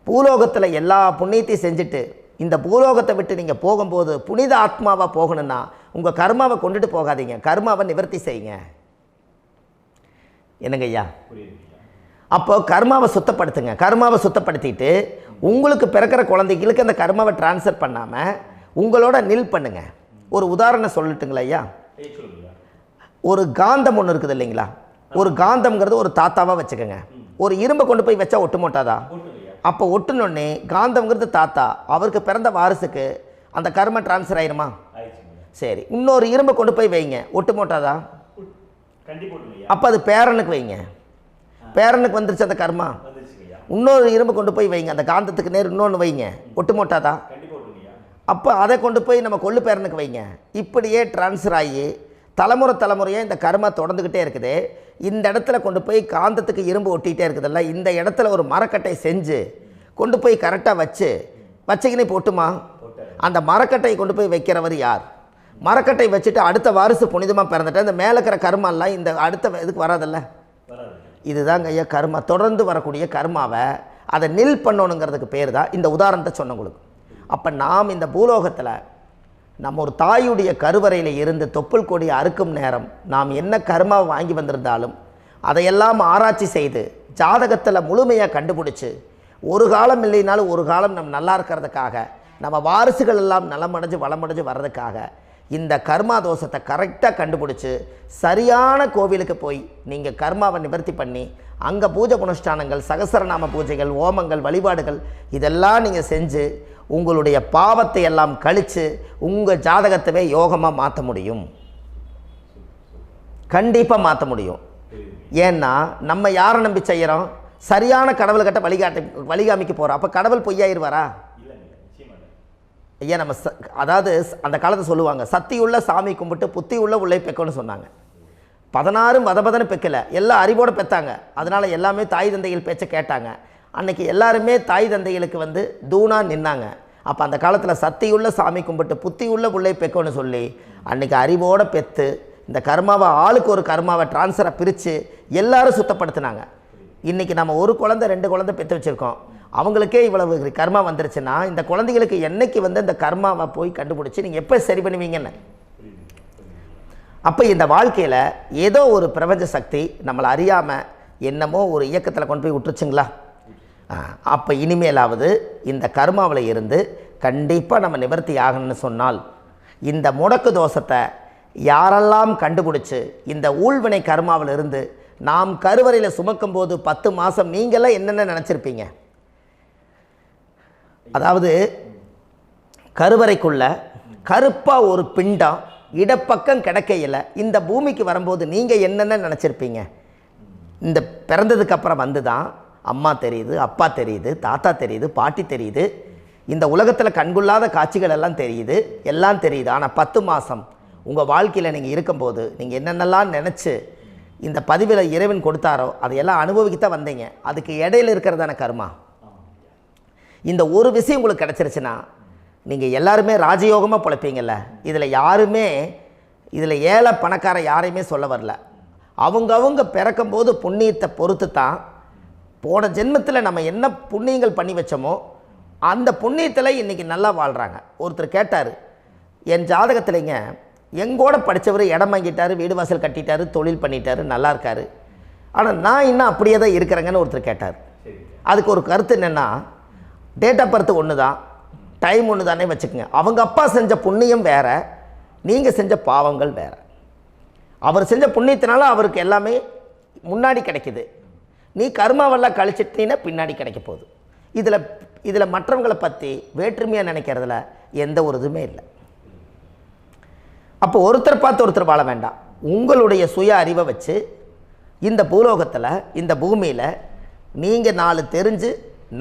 S1: பூலோகத்தில் எல்லா புண்ணியத்தையும் செஞ்சுட்டு இந்த பூலோகத்தை விட்டு நீங்கள் போகும்போது புனித ஆத்மாவாக போகணுன்னா உங்கள் கர்மாவை கொண்டுட்டு போகாதீங்க, கர்மாவை நிவர்த்தி செய்யுங்க. என்னங்கய்யா? அப்போ கர்மாவை சுத்தப்படுத்துங்க. கர்மாவை சுத்தப்படுத்திட்டு உங்களுக்கு பிறக்கிற குழந்தைகளுக்கு அந்த கர்மாவை டிரான்ஸ்ஃபர் பண்ணாமல் உங்களோட நில் பண்ணுங்க. ஒரு உதாரணம் சொல்லட்டுங்களா ஐயா? ஒரு காந்தம் ஒன்று இருக்குது இல்லைங்களா? ஒரு காந்தம்ங்கிறது ஒரு தாத்தாவாக வச்சுக்கோங்க. ஒரு இரும்பை கொண்டு போய் வச்சா ஒட்டு மோட்டாதா? அப்போ ஒட்டுனோடனே காந்தம்ங்கிறது தாத்தா, அவருக்கு பிறந்த வாரிசுக்கு அந்த கர்ம டிரான்ஸ்ஃபர் ஆயிருமா? சரி, இன்னொரு இரும்பை கொண்டு போய் வைங்க, ஒட்டு மோட்டாதா? அப்போ அது பேரனுக்கு வைங்க, பேரனுக்கு வந்துருச்சு அந்த கர்மா. இன்னொரு இரும்பை கொண்டு போய் வைங்க, அந்த காந்தத்துக்கு நேர் இன்னொன்று வைங்க, ஒட்டு மோட்டாதா? அப்போ அதை கொண்டு போய் நம்ம கொள்ளு பேரனுக்கு வைங்க. இப்படியே டிரான்ஸ்ஃபர் ஆகி தலைமுறையாக இந்த கர்மா தொடர்ந்துக்கிட்டே இருக்குது. இந்த இடத்துல கொண்டு போய் காந்தத்துக்கு இரும்பு ஒட்டிகிட்டே இருக்குதுல்ல, இந்த இடத்துல ஒரு மரக்கட்டை செஞ்சு கொண்டு போய் கரெக்டாக வச்சுக்கினே போட்டுமா? அந்த மரக்கட்டையை கொண்டு போய் வைக்கிறவர் யார்? மரக்கட்டை வச்சுட்டு அடுத்த வாரிசு புனிதமாக பிறந்துட்டு அந்த மேலே இருக்கிற கர்மாலாம் இந்த அடுத்த இதுக்கு வராதில்ல. இதுதாங்க ஐயா கர்மா. தொடர்ந்து வரக்கூடிய கர்மாவை அதை நில் பண்ணணுங்கிறதுக்கு பேர் தான் இந்த உதாரணத்தை சொன்னவங்களுக்கு. அப்போ நாம் இந்த பூலோகத்தில் நம்ம ஒரு தாயுடைய கருவறையில் இருந்து தொப்புள் கொடி அறுக்கும் நேரம் நாம் என்ன கர்மாவை வாங்கி வந்திருந்தாலும் அதையெல்லாம் ஆராய்ச்சி செய்து ஜாதகத்தில் முழுமையாக கண்டுபிடிச்சி ஒரு காலம் இல்லைனாலும் ஒரு காலம் நம்ம நல்லா இருக்கிறதுக்காக, நம்ம வாரிசுகள் எல்லாம் நலமடைஞ்சு வளமடைஞ்சு வர்றதுக்காக இந்த கர்மா தோஷத்தை கரெக்டாக கண்டுபிடிச்சி சரியான கோவிலுக்கு போய் நீங்கள் கர்மாவை நிவர்த்தி பண்ணி அங்கே பூஜை புனஸ்தானங்கள், சகசரநாம பூஜைகள், ஓமங்கள், வழிபாடுகள் இதெல்லாம் நீங்கள் செஞ்சு உங்களுடைய பாவத்தை எல்லாம் கழித்து உங்கள் ஜாதகத்தவே யோகமாக மாற்ற முடியும். கண்டிப்பாக மாற்ற முடியும். ஏன்னா நம்ம யாரை நம்பி செய்கிறோம்? சரியான கடவுள்கிட்ட வழிகாமிக்க போகிறோம். அப்போ கடவுள் பொய்யாயிருவாரா? ஐயா நம்ம அதாவது அந்த காலத்தை சொல்லுவாங்க, சத்தியுள்ள சாமி கும்பிட்டு புத்தி உள்ள உள்ளே பெக்கணும்னு சொன்னாங்க. 16 வதபதன்னு பெக்கலை, எல்லாம் அறிவோடு பெற்றாங்க. அதனால் எல்லாமே தாய் தந்தைகள் பேச்சை கேட்டாங்க. அன்றைக்கி எல்லாருமே தாய் தந்தைகளுக்கு தூணாக நின்னாங்க. அப்போ அந்த காலத்தில் சத்தியுள்ள சாமி கும்பிட்டு புத்தி உள்ள உள்ளே பெக்கணும்னு சொல்லி அன்றைக்கி அறிவோடு பெற்று இந்த கர்மாவை ஆளுக்கு ஒரு கர்மாவை டிரான்ஸ்ஃபரை பிரித்து எல்லாரும் சுத்தப்படுத்தினாங்க. இன்றைக்கி நம்ம ஒரு குழந்தை 2 குழந்தை பெற்று வச்சுருக்கோம். அவங்களுக்கே இவ்வளவு கர்மா வந்துருச்சுன்னா இந்த குழந்தைகளுக்கு என்னைக்கு இந்த கர்மாவை போய் கண்டுபிடிச்சி நீங்கள் எப்போ சரி பண்ணுவீங்கன்னு. அப்போ இந்த வாழ்க்கையில் ஏதோ ஒரு பிரபஞ்ச சக்தி நம்மளை அறியாமல் என்னமோ ஒரு இயக்கத்தில் கொண்டு போய் விட்டுருச்சுங்களா? அப்போ இனிமேலாவது இந்த கர்மாவில் இருந்து கண்டிப்பாக நம்ம நிவர்த்தி ஆகணும்னு சொன்னால் இந்த முடக்கு தோஷத்தை யாரெல்லாம் கண்டுபிடிச்சி இந்த ஊழ்வினை கர்மாவில் இருந்து நாம் கருவறையில் சுமக்கும் போது 10 மாதம் நீங்களாம் என்னென்ன நினச்சிருப்பீங்க? அதாவது கருவறைக்குள்ள கருப்பாக ஒரு பிண்டம் இடப்பக்கம் கிடக்கையில் இந்த பூமிக்கு வரும்போது நீங்கள் என்னென்ன நினச்சிருப்பீங்க? இந்த பிறந்ததுக்கு அப்புறம் வந்து தான் அம்மா தெரியுது, அப்பா தெரியுது, தாத்தா தெரியுது, பாட்டி தெரியுது, இந்த உலகத்தில் கண்கொள்ளாத காட்சிகள் எல்லாம் தெரியுது, எல்லாம் தெரியுது. ஆனால் 10 மாதம் உங்கள் வாழ்க்கையில் நீங்கள் இருக்கும்போது நீங்கள் என்னென்னலாம் நினச்சி இந்த பதிவில் இறைவன் கொடுத்தாரோ அதையெல்லாம் அனுபவிக்கத்தான் வந்தீங்க. அதுக்கு இடையில இருக்கிறதான கர்மா. இந்த ஒரு விஷயம் உங்களுக்கு கிடச்சிருச்சுன்னா நீங்கள் எல்லாருமே ராஜயோகமாக பிழைப்பீங்கள்ல. இதில் ஏழை பணக்கார யாரையுமே சொல்ல வரல. அவங்க பிறக்கும்போது புண்ணியத்தை பொறுத்து தான் போன ஜென்மத்தில் நம்ம என்ன புண்ணியங்கள் பண்ணி வச்சோமோ அந்த புண்ணியத்தில் இன்றைக்கி நல்லா வாழ்கிறாங்க. ஒருத்தர் கேட்டார், என் ஜாதகத்தில்ங்க எங்கூட படித்தவர் இடம் வாங்கிட்டார், வீடு வாசல் கட்டிட்டார், தொழில் பண்ணிட்டார், நல்லா இருக்கார், ஆனால் நான் இன்னும் அப்படியே தான் இருக்கிறேங்கன்னு ஒருத்தர் கேட்டார். அதுக்கு ஒரு கருத்து என்னென்னா, டேட் ஆஃப் பர்த் ஒன்று தான், டைம் ஒன்று தானே வச்சுக்கோங்க. அவங்க அப்பா செஞ்ச புண்ணியம் வேறு, நீங்கள் செஞ்ச பாவங்கள் வேறு. அவர் செஞ்ச புண்ணியத்தினால அவருக்கு எல்லாமே முன்னாடி கிடைக்கிது. நீ கர்மாவெல்லாம் கழிச்சிட்டினா பின்னாடி கிடைக்க போகுது. இதில் மற்றவங்களை பற்றி வேற்றுமையாக நினைக்கிறதுல எந்த ஒரு இதுவுமே இல்லை. அப்போ ஒருத்தர் பார்த்து ஒருத்தர் வாழ வேண்டாம். உங்களுடைய சுய அறிவை வச்சு இந்த பூலோகத்தில் இந்த பூமியில் நீங்கள் 4 தெரிஞ்சு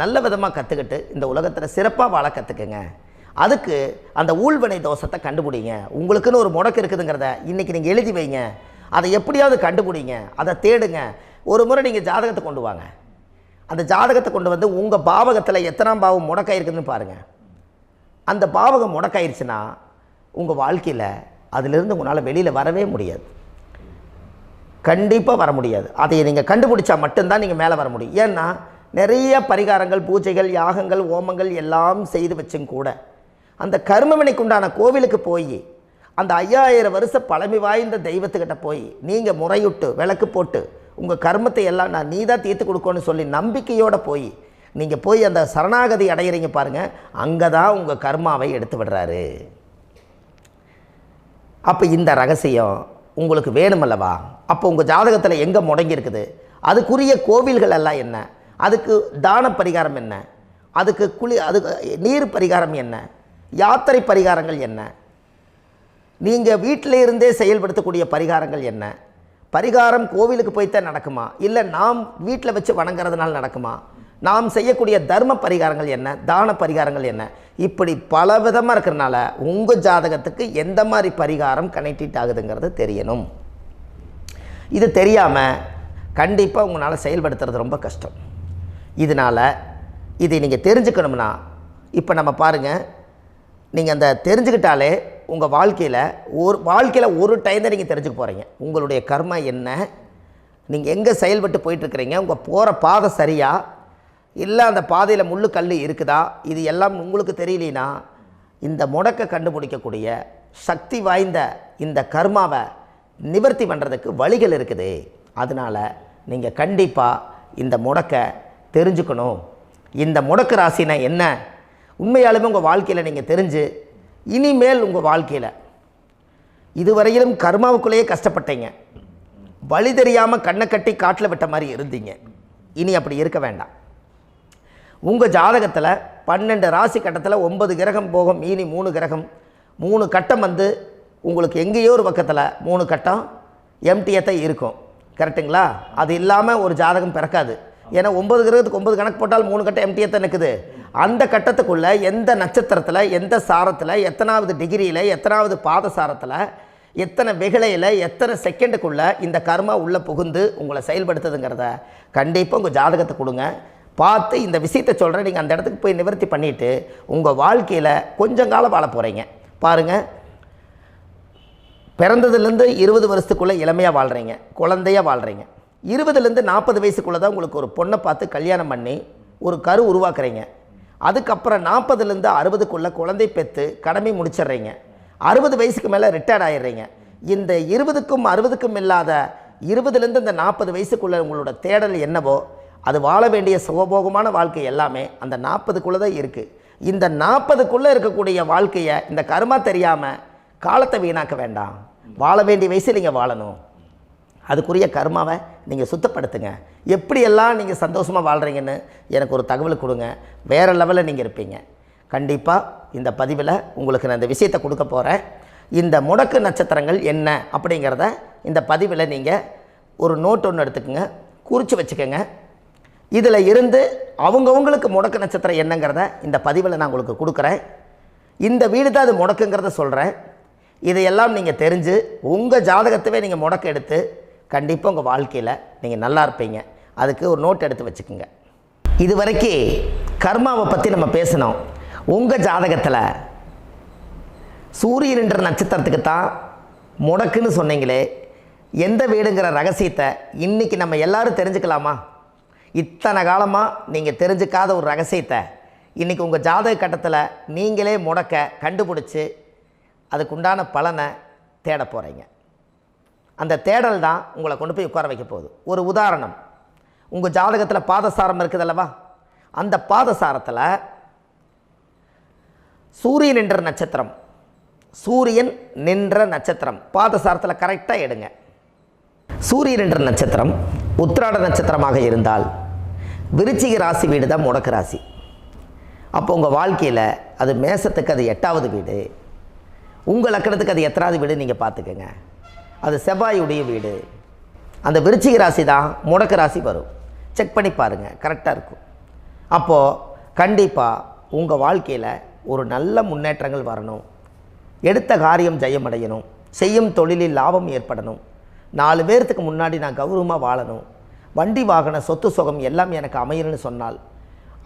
S1: நல்ல விதமாக கற்றுக்கிட்டு இந்த உலகத்தில் சிறப்பாக வாழ கற்றுக்குங்க. அதுக்கு அந்த ஊழ்வினை தோஷத்தை கண்டுபிடிங்க. உங்களுக்குன்னு ஒரு முடக்கு இருக்குதுங்கிறத இன்றைக்கி நீங்கள் எழுதி வைங்க. அதை எப்படியாவது கண்டுபிடிங்க, அதை தேடுங்க. ஒரு முறை நீங்கள் ஜாதகத்தை கொண்டு வாங்க. அந்த ஜாதகத்தை கொண்டு வந்து உங்கள் பாவகத்தில் எத்தனாம் பாவம் முடக்காயிருக்குதுன்னு பாருங்கள். அந்த பாவகம் முடக்காயிருச்சுன்னா உங்கள் வாழ்க்கையில் அதிலிருந்து உங்களால் வெளியில் வரவே முடியாது, கண்டிப்பாக வர முடியாது. அதை நீங்கள் கண்டுபிடிச்சா மட்டும்தான் நீங்கள் மேலே வர முடியும். ஏன்னா நிறைய பரிகாரங்கள், பூஜைகள், யாகங்கள், ஓமங்கள் எல்லாம் செய்து வச்சும் கூட அந்த கர்மவினைக்கு உண்டான கோவிலுக்கு போய் அந்த 5000 வருஷ பழமை வாய்ந்த தெய்வத்துக்கிட்ட போய் நீங்கள் முறையிட்டு விளக்கு போட்டு உங்கள் கர்மத்தை எல்லாம் நான் நீ தான் தீர்த்து கொடுக்கணும்னு சொல்லி நம்பிக்கையோடு நீங்கள் போய் அந்த சரணாகதி அடையிறீங்க பாருங்கள், அங்கே தான் உங்கள் கர்மாவை எடுத்து விடுறாரு. அப்போ இந்த ரகசியம் உங்களுக்கு வேணுமல்லவா? அப்போ உங்கள் ஜாதகத்தில் எங்கே முடங்கி அதுக்குரிய கோவில்கள் எல்லாம் என்ன, அதுக்கு தான பரிகாரம் என்ன, அதுக்கு நீர் பரிகாரம் என்ன, யாத்திரை பரிகாரங்கள் என்ன, நீங்கள் வீட்டில் இருந்தே செயல்படுத்தக்கூடிய பரிகாரங்கள் என்ன, பரிகாரம் கோவிலுக்கு போய்த்தான் நடக்குமா, இல்லை நாம் வீட்டில் வச்சு வணங்குறதுனால நடக்குமா, நாம் செய்யக்கூடிய தர்ம பரிகாரங்கள் என்ன, தான பரிகாரங்கள் என்ன, இப்படி பல விதமாக இருக்கிறனால உங்கள் ஜாதகத்துக்கு எந்த மாதிரி பரிகாரம் கனெக்ட் ஆகுதுங்கிறது தெரியணும். இது தெரியாமல் கண்டிப்பாக உங்களால் செயல்படுத்துறது ரொம்ப கஷ்டம். இதனால் இதை நீங்கள் தெரிஞ்சுக்கணும்னா இப்போ நம்ம பாருங்கள், நீங்கள் அந்த தெரிஞ்சுக்கிட்டாலே உங்கள் வாழ்க்கையில் ஒரு டைம் தான் நீங்கள் தெரிஞ்சுக்க போகிறீங்க. உங்களுடைய கர்மா என்ன, நீங்கள் எங்கே செயல்பட்டு போயிட்டுருக்கிறீங்க, உங்கள் போகிற பாதை சரியா இல்லை அந்த பாதையில் முள்ளு கல் இருக்குதா, இது எல்லாம் உங்களுக்கு தெரியலனா இந்த முடக்கை கண்டுபிடிக்கக்கூடிய சக்தி வாய்ந்த இந்த கர்மாவை நிவர்த்தி பண்ணுறதுக்கு வழிகள் இருக்குது. அதனால் நீங்கள் கண்டிப்பாக இந்த முடக்கை தெரிஞ்சுக்கணும். இந்த முடக்கு ராசினா என்ன உண்மையாலுமே உங்கள் வாழ்க்கையில் நீங்கள் தெரிஞ்சு இனிமேல் உங்கள் வாழ்க்கையில் இதுவரையிலும் கர்மாவுக்குள்ளேயே கஷ்டப்பட்டீங்க, வழி தெரியாமல் கண்ணை கட்டி காட்டில் விட்ட மாதிரி இருந்தீங்க. இனி அப்படி இருக்க வேண்டாம். உங்கள் ஜாதகத்தில் 12 ராசி கட்டத்தில் 9 கிரகம் போகும், மீனி 3 கிரகம், 3 கட்டம் உங்களுக்கு எங்கேயோ ஒரு பக்கத்தில் 3 கட்டம் எம்டியாக தான் இருக்கும். கரெக்டுங்களா? அது இல்லாமல் ஒரு ஜாதகம் பிறக்காது. ஏன்னா 9 கிரகத்துக்கு 9 கணக்கு போட்டால் 3 கட்டம் எம்டியாக தான் நிற்குது. அந்த கட்டத்துக்குள்ளே எந்த நட்சத்திரத்தில், எந்த சாரத்தில், எத்தனாவது டிகிரியில், எத்தனாவது பாதசாரத்தில், எத்தனை வெகுளையில், எத்தனை செகண்டுக்குள்ளே இந்த கர்மா உள்ளே புகுந்து உங்களை செயல்படுத்துதுங்கிறத கண்டிப்பாக உங்கள் ஜாதகத்தை கொடுங்க. பார்த்து இந்த விஷயத்தை சொல்கிறேன், நீங்கள் அந்த இடத்துக்கு போய் நிவர்த்தி பண்ணிவிட்டு உங்கள் வாழ்க்கையில் கொஞ்சம் காலம் வாழ போகிறீங்க. பாருங்கள், பிறந்ததுலேருந்து 20 வருஷத்துக்குள்ளே இளமையாக வாழ்கிறீங்க, குழந்தையாக வாழ்கிறீங்க. 20லேருந்து 40 வயசுக்குள்ளே தான் உங்களுக்கு ஒரு பொண்ணை பார்த்து கல்யாணம் பண்ணி ஒரு கரு உருவாக்குறீங்க. அதுக்கப்புறம் 40லேருந்து 60க்குள்ளே குழந்தை பெற்று கடமை முடிச்சிடுறீங்க. 60 வயசுக்கு மேலே ரிட்டையர்ட் ஆகிடுறீங்க. இந்த 20க்கும் 60க்கும் இல்லாத 20லேருந்து இந்த 40 வயசுக்குள்ளே உங்களோட தேடல் என்னவோ அது வாழ வேண்டிய சுகபோகமான வாழ்க்கை எல்லாமே அந்த 40க்குள்ளே தான் இருக்குது. இந்த 40க்குள்ளே இருக்கக்கூடிய வாழ்க்கையை இந்த கர்மா தெரியாமல் காலத்தை வீணாக்க வேண்டாம். வாழ வேண்டிய வயசில் நீங்கள் வாழணும். அதுக்குரிய கர்மாவை நீங்கள் சுத்தப்படுத்துங்க. எப்படியெல்லாம் நீங்கள் சந்தோஷமாக வாழ்கிறீங்கன்னு எனக்கு ஒரு தகவல் கொடுங்க. வேறு லெவலில் நீங்கள் இருப்பீங்க. கண்டிப்பாக இந்த பதிவில் உங்களுக்கு நான் இந்த விஷயத்தை கொடுக்க போகிறேன். இந்த முடக்கு நட்சத்திரங்கள் என்ன அப்படிங்கிறத இந்த பதிவில் நீங்கள் ஒரு நோட் ஒன்று எடுத்துக்கோங்க, குறித்து வச்சுக்கோங்க. இதில் இருந்து அவங்கவுங்களுக்கு முடக்கு நட்சத்திரம் என்னங்கிறத இந்த பதிவில் நான் உங்களுக்கு கொடுக்குறேன். இந்த வீடு தான் அது முடக்குங்கிறத சொல்கிறேன். இதையெல்லாம் நீங்கள் தெரிஞ்சு உங்கள் ஜாதகத்தவே நீங்கள் முடக்கு எடுத்து கண்டிப்பாக உங்கள் வாழ்க்கையில் நீங்கள் நல்லா இருப்பீங்க. அதுக்கு ஒரு நோட் எடுத்து வச்சுக்கோங்க. இது வரைக்கும் கர்மாவை பற்றி நம்ம பேசினோம். உங்கள் ஜாதகத்தில் சூரியன் என்ற நட்சத்திரத்துக்கு தான் முடக்குன்னு சொன்னீங்களே, எந்த வீடுங்கிற ரகசியத்தை இன்றைக்கி நம்ம எல்லோரும் தெரிஞ்சுக்கலாமா? இத்தனை காலமாக நீங்கள் தெரிஞ்சுக்காத ஒரு ரகசியத்தை இன்றைக்கி உங்கள் ஜாதக கட்டத்தில் நீங்களே முடக்க கண்டுபிடிச்சி அதுக்குண்டான பலனை தேட போகிறீங்க. அந்த தேடல் தான் உங்களை கொண்டு போய் உட்கார வைக்க போகுது. ஒரு உதாரணம், உங்கள் ஜாதகத்தில் பாதசாரம் இருக்குது அல்லவா? அந்த பாதசாரத்தில் சூரியன் என்ற நட்சத்திரம், சூரியன் நின்ற நட்சத்திரம் பாதசாரத்தில் கரெக்டாக எடுங்க. சூரியன் என்ற நட்சத்திரம் உத்திராட நட்சத்திரமாக இருந்தால் விருச்சிக ராசி வீடு தான் முடக்கு ராசி. அப்போ உங்கள் வாழ்க்கையில் அது மேசத்துக்கு அது 8வது வீடு, உங்கள் லக்கணத்துக்கு அது எத்தனாவது வீடு நீங்கள் பார்த்துக்கோங்க. அது செவ்வாயுடைய வீடு. அந்த விருச்சிக ராசி தான் முடக்கு ராசி வரும். செக் பண்ணி பாருங்கள், கரெக்டாக இருக்கும். அப்போது கண்டிப்பாக உங்கள் வாழ்க்கையில் ஒரு நல்ல முன்னேற்றங்கள் வரணும். எடுத்த காரியம் ஜெயமடையணும். செய்யும் தொழிலில் லாபம் ஏற்படணும். 4 பேர்த்துக்கு முன்னாடி நான் கௌரவமாக வாழணும். வண்டி வாகன சொத்து சுகம் எல்லாம் எனக்கு அமையணும்னு சொன்னால்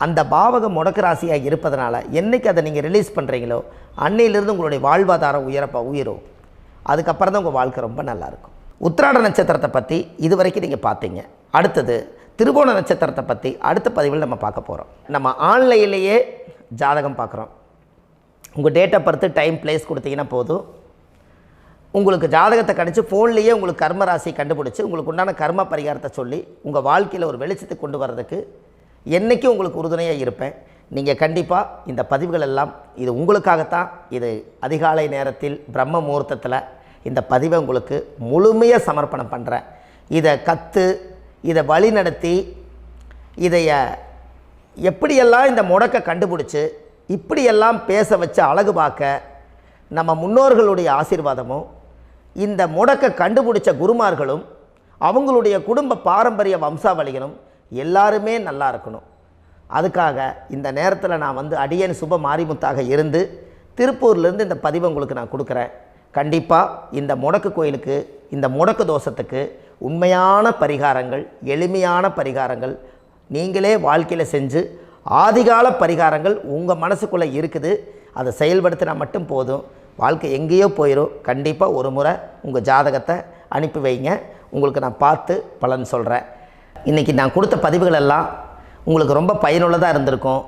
S1: அந்த பாவகம் முடக்கு ராசியாக இருப்பதனால என்றைக்கு அதை நீங்கள் ரிலீஸ் பண்ணுறீங்களோ அன்னையிலிருந்து உங்களுடைய வாழ்வாதாரம் உயரும். அதுக்கப்புறம் தான் உங்கள் வாழ்க்கை ரொம்ப நல்லாயிருக்கும். உத்திராட நட்சத்திரத்தை பற்றி இது வரைக்கும் நீங்கள் பார்த்தீங்க. அடுத்தது திருவோண நட்சத்திரத்தை பற்றி அடுத்த பதிவில் நம்ம பார்க்க போகிறோம். நம்ம ஆன்லைன்லேயே ஜாதகம் பார்க்குறோம். உங்கள் date of birth, time, place கொடுத்தீங்கன்னா போதும். உங்களுக்கு ஜாதகத்தை கணிச்சு ஃபோன்லேயே உங்களுக்கு கர்ம ராசி கண்டுபிடிச்சி உங்களுக்கு உண்டான கர்ம பரிகாரத்தை சொல்லி உங்கள் வாழ்க்கையில் ஒரு வெளிச்சத்தை கொண்டு வர்றதுக்கு என்றைக்கும் உங்களுக்கு உறுதுணையாக இருப்பேன். நீங்கள் கண்டிப்பாக இந்த பதிவுகள் எல்லாம் இது உங்களுக்காகத்தான். இது அதிகாலை நேரத்தில் பிரம்ம முகூர்த்தத்தில் இந்த பதிவை உங்களுக்கு முழுமையாக சமர்ப்பணம் பண்ணுறேன். இதை இதை வழி நடத்தி இதைய எப்படியெல்லாம் இந்த முடக்கை கண்டுபிடிச்சி இப்படியெல்லாம் பேச வச்சு அழகு பார்க்க நம்ம முன்னோர்களுடைய ஆசீர்வாதமும் இந்த முடக்கை கண்டுபிடிச்ச குருமார்களும் அவங்களுடைய குடும்ப பாரம்பரிய வம்சாவளிகளும் எல்லாருமே நல்லா இருக்கணும். அதுக்காக இந்த நேரத்தில் நான் வந்து அடியேன் சுப மாரிமுத்தாக இருந்து திருப்பூர்லேருந்து இந்த பதிவை உங்களுக்கு நான் கொடுக்குறேன். கண்டிப்பாக இந்த முடக்கு கோயிலுக்கு, இந்த முடக்கு தோஷத்துக்கு உண்மையான பரிகாரங்கள், எளிமையான பரிகாரங்கள் நீங்களே வாழ்க்கையில் செஞ்சு ஆதிகால பரிகாரங்கள் உங்கள் மனசுக்குள்ளே இருக்குது. அதை செயல்படுத்தினா மட்டும் போதும், வாழ்க்கை எங்கேயோ போயிடும். கண்டிப்பாக ஒரு முறை உங்கள் ஜாதகத்தை அனுப்பி வைங்க, உங்களுக்கு நான் பார்த்து பலன் சொல்கிறேன். இன்றைக்கி நான் கொடுத்த பதிவுகள் எல்லாம் உங்களுக்கு ரொம்ப பயனுள்ளதாக இருந்திருக்கும்.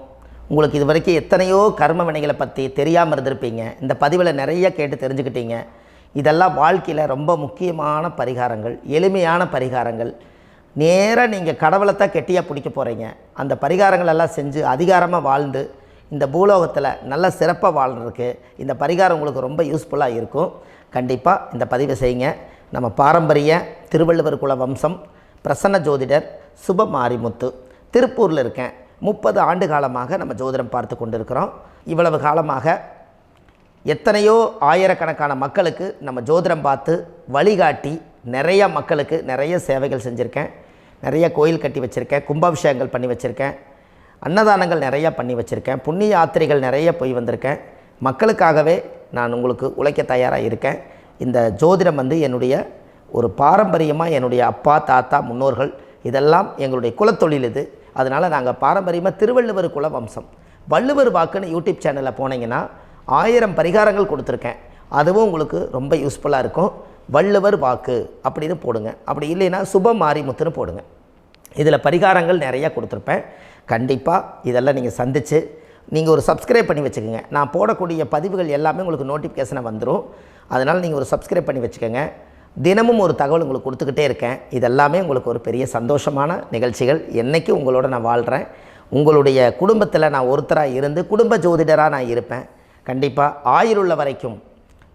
S1: உங்களுக்கு இது வரைக்கும் எத்தனையோ கர்ம வினைகளை பற்றி தெரியாமல் இருந்திருப்பீங்க. இந்த பதிவில் நிறைய கேட்டு தெரிஞ்சுக்கிட்டீங்க. இதெல்லாம் வாழ்க்கையில் ரொம்ப முக்கியமான பரிகாரங்கள், எளிமையான பரிகாரங்கள். நேராக நீங்கள் கடவுளை தான் கெட்டியாக பிடிக்க போகிறீங்க. அந்த பரிகாரங்கள் எல்லாம் செஞ்சு அதிகாரமாக வாழ்ந்து இந்த பூலோகத்தில் நல்ல சிறப்பாக வாழ்கிறதுக்கு இந்த பரிகாரம் உங்களுக்கு ரொம்ப யூஸ்ஃபுல்லாக இருக்கும். கண்டிப்பாக இந்த பதிவை செய்யுங்க. நம்ம பாரம்பரிய திருவள்ளுவர் குல வம்சம் பிரசன்ன ஜோதிடர் சுப மாரிமுத்து, திருப்பூரில் இருக்கேன். 30 ஆண்டு காலமாக நம்ம ஜோதிடம் பார்த்து கொண்டிருக்கிறோம். இவ்வளவு காலமாக எத்தனையோ ஆயிரக்கணக்கான மக்களுக்கு நம்ம ஜோதிடம் பார்த்து வழிகாட்டி நிறைய மக்களுக்கு நிறைய சேவைகள் செஞ்சுருக்கேன். நிறைய கோயில் கட்டி வச்சுருக்கேன், கும்பாபிஷேகங்கள் பண்ணி வச்சுருக்கேன், அன்னதானங்கள் நிறையா பண்ணி வச்சுருக்கேன், புண்ணிய யாத்திரைகள் நிறைய போய் வந்திருக்கேன். மக்களுக்காகவே நான் உங்களுக்கு உழைக்க தயாராக இருக்கேன். இந்த ஜோதிடம் வந்து என்னுடைய ஒரு பாரம்பரியமாக என்னுடைய அப்பா, தாத்தா, முன்னோர்கள் இதெல்லாம் எங்களுடைய குலத்தொழில் இது. அதனால் நாங்கள் பாரம்பரியமாக திருவள்ளுவர் குல வம்சம். வள்ளுவர் வாக்குன்னு யூடியூப் சேனலில் போனீங்கன்னா 1000 பரிகாரங்கள் கொடுத்துருக்கேன். அதுவும் உங்களுக்கு ரொம்ப யூஸ்ஃபுல்லாக இருக்கும். வள்ளுவர் வாக்கு அப்படின்னு போடுங்க. அப்படி இல்லைன்னா சுப மாரிமுத்துன்னு போடுங்க. இதில் பரிகாரங்கள் நிறையா கொடுத்துருப்பேன். கண்டிப்பாக இதெல்லாம் நீங்கள் சந்தித்து நீங்கள் ஒரு சப்ஸ்கிரைப் பண்ணி வச்சுக்கோங்க. நான் போடக்கூடிய பதிவுகள் எல்லாமே உங்களுக்கு நோட்டிஃபிகேஷனை வந்துடும். அதனால் நீங்கள் ஒரு சப்ஸ்கிரைப் பண்ணி வச்சுக்கோங்க. தினமும் ஒரு தகவல் உங்களுக்கு கொடுத்துக்கிட்டே இருக்கேன். இதெல்லாமே உங்களுக்கு ஒரு பெரிய சந்தோஷமான நிகழ்ச்சிகள். என்றைக்கும் உங்களோட நான் வாழ்கிறேன். உங்களுடைய குடும்பத்தில் நான் ஒருத்தராக இருந்து குடும்ப ஜோதிடராக நான் இருப்பேன். கண்டிப்பாக ஆயுளுள்ள வரைக்கும்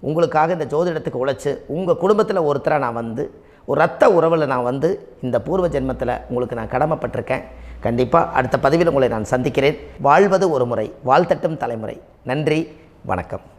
S1: உங்களுக்காக இந்த ஜோதிடத்துக்கு உழைச்சி உங்கள் குடும்பத்தில் ஒருத்தராக நான் வந்து ஒரு ரத்த உறவில் நான் வந்து இந்த பூர்வ ஜென்மத்தில் உங்களுக்கு நான் கடமைப்பட்டிருக்கேன். கண்டிப்பாக அடுத்த பதிவில் உங்களை நான் சந்திக்கிறேன். வாழ்வது ஒரு முறை, வாழ்த்தட்டும் தலைமுறை. நன்றி, வணக்கம்.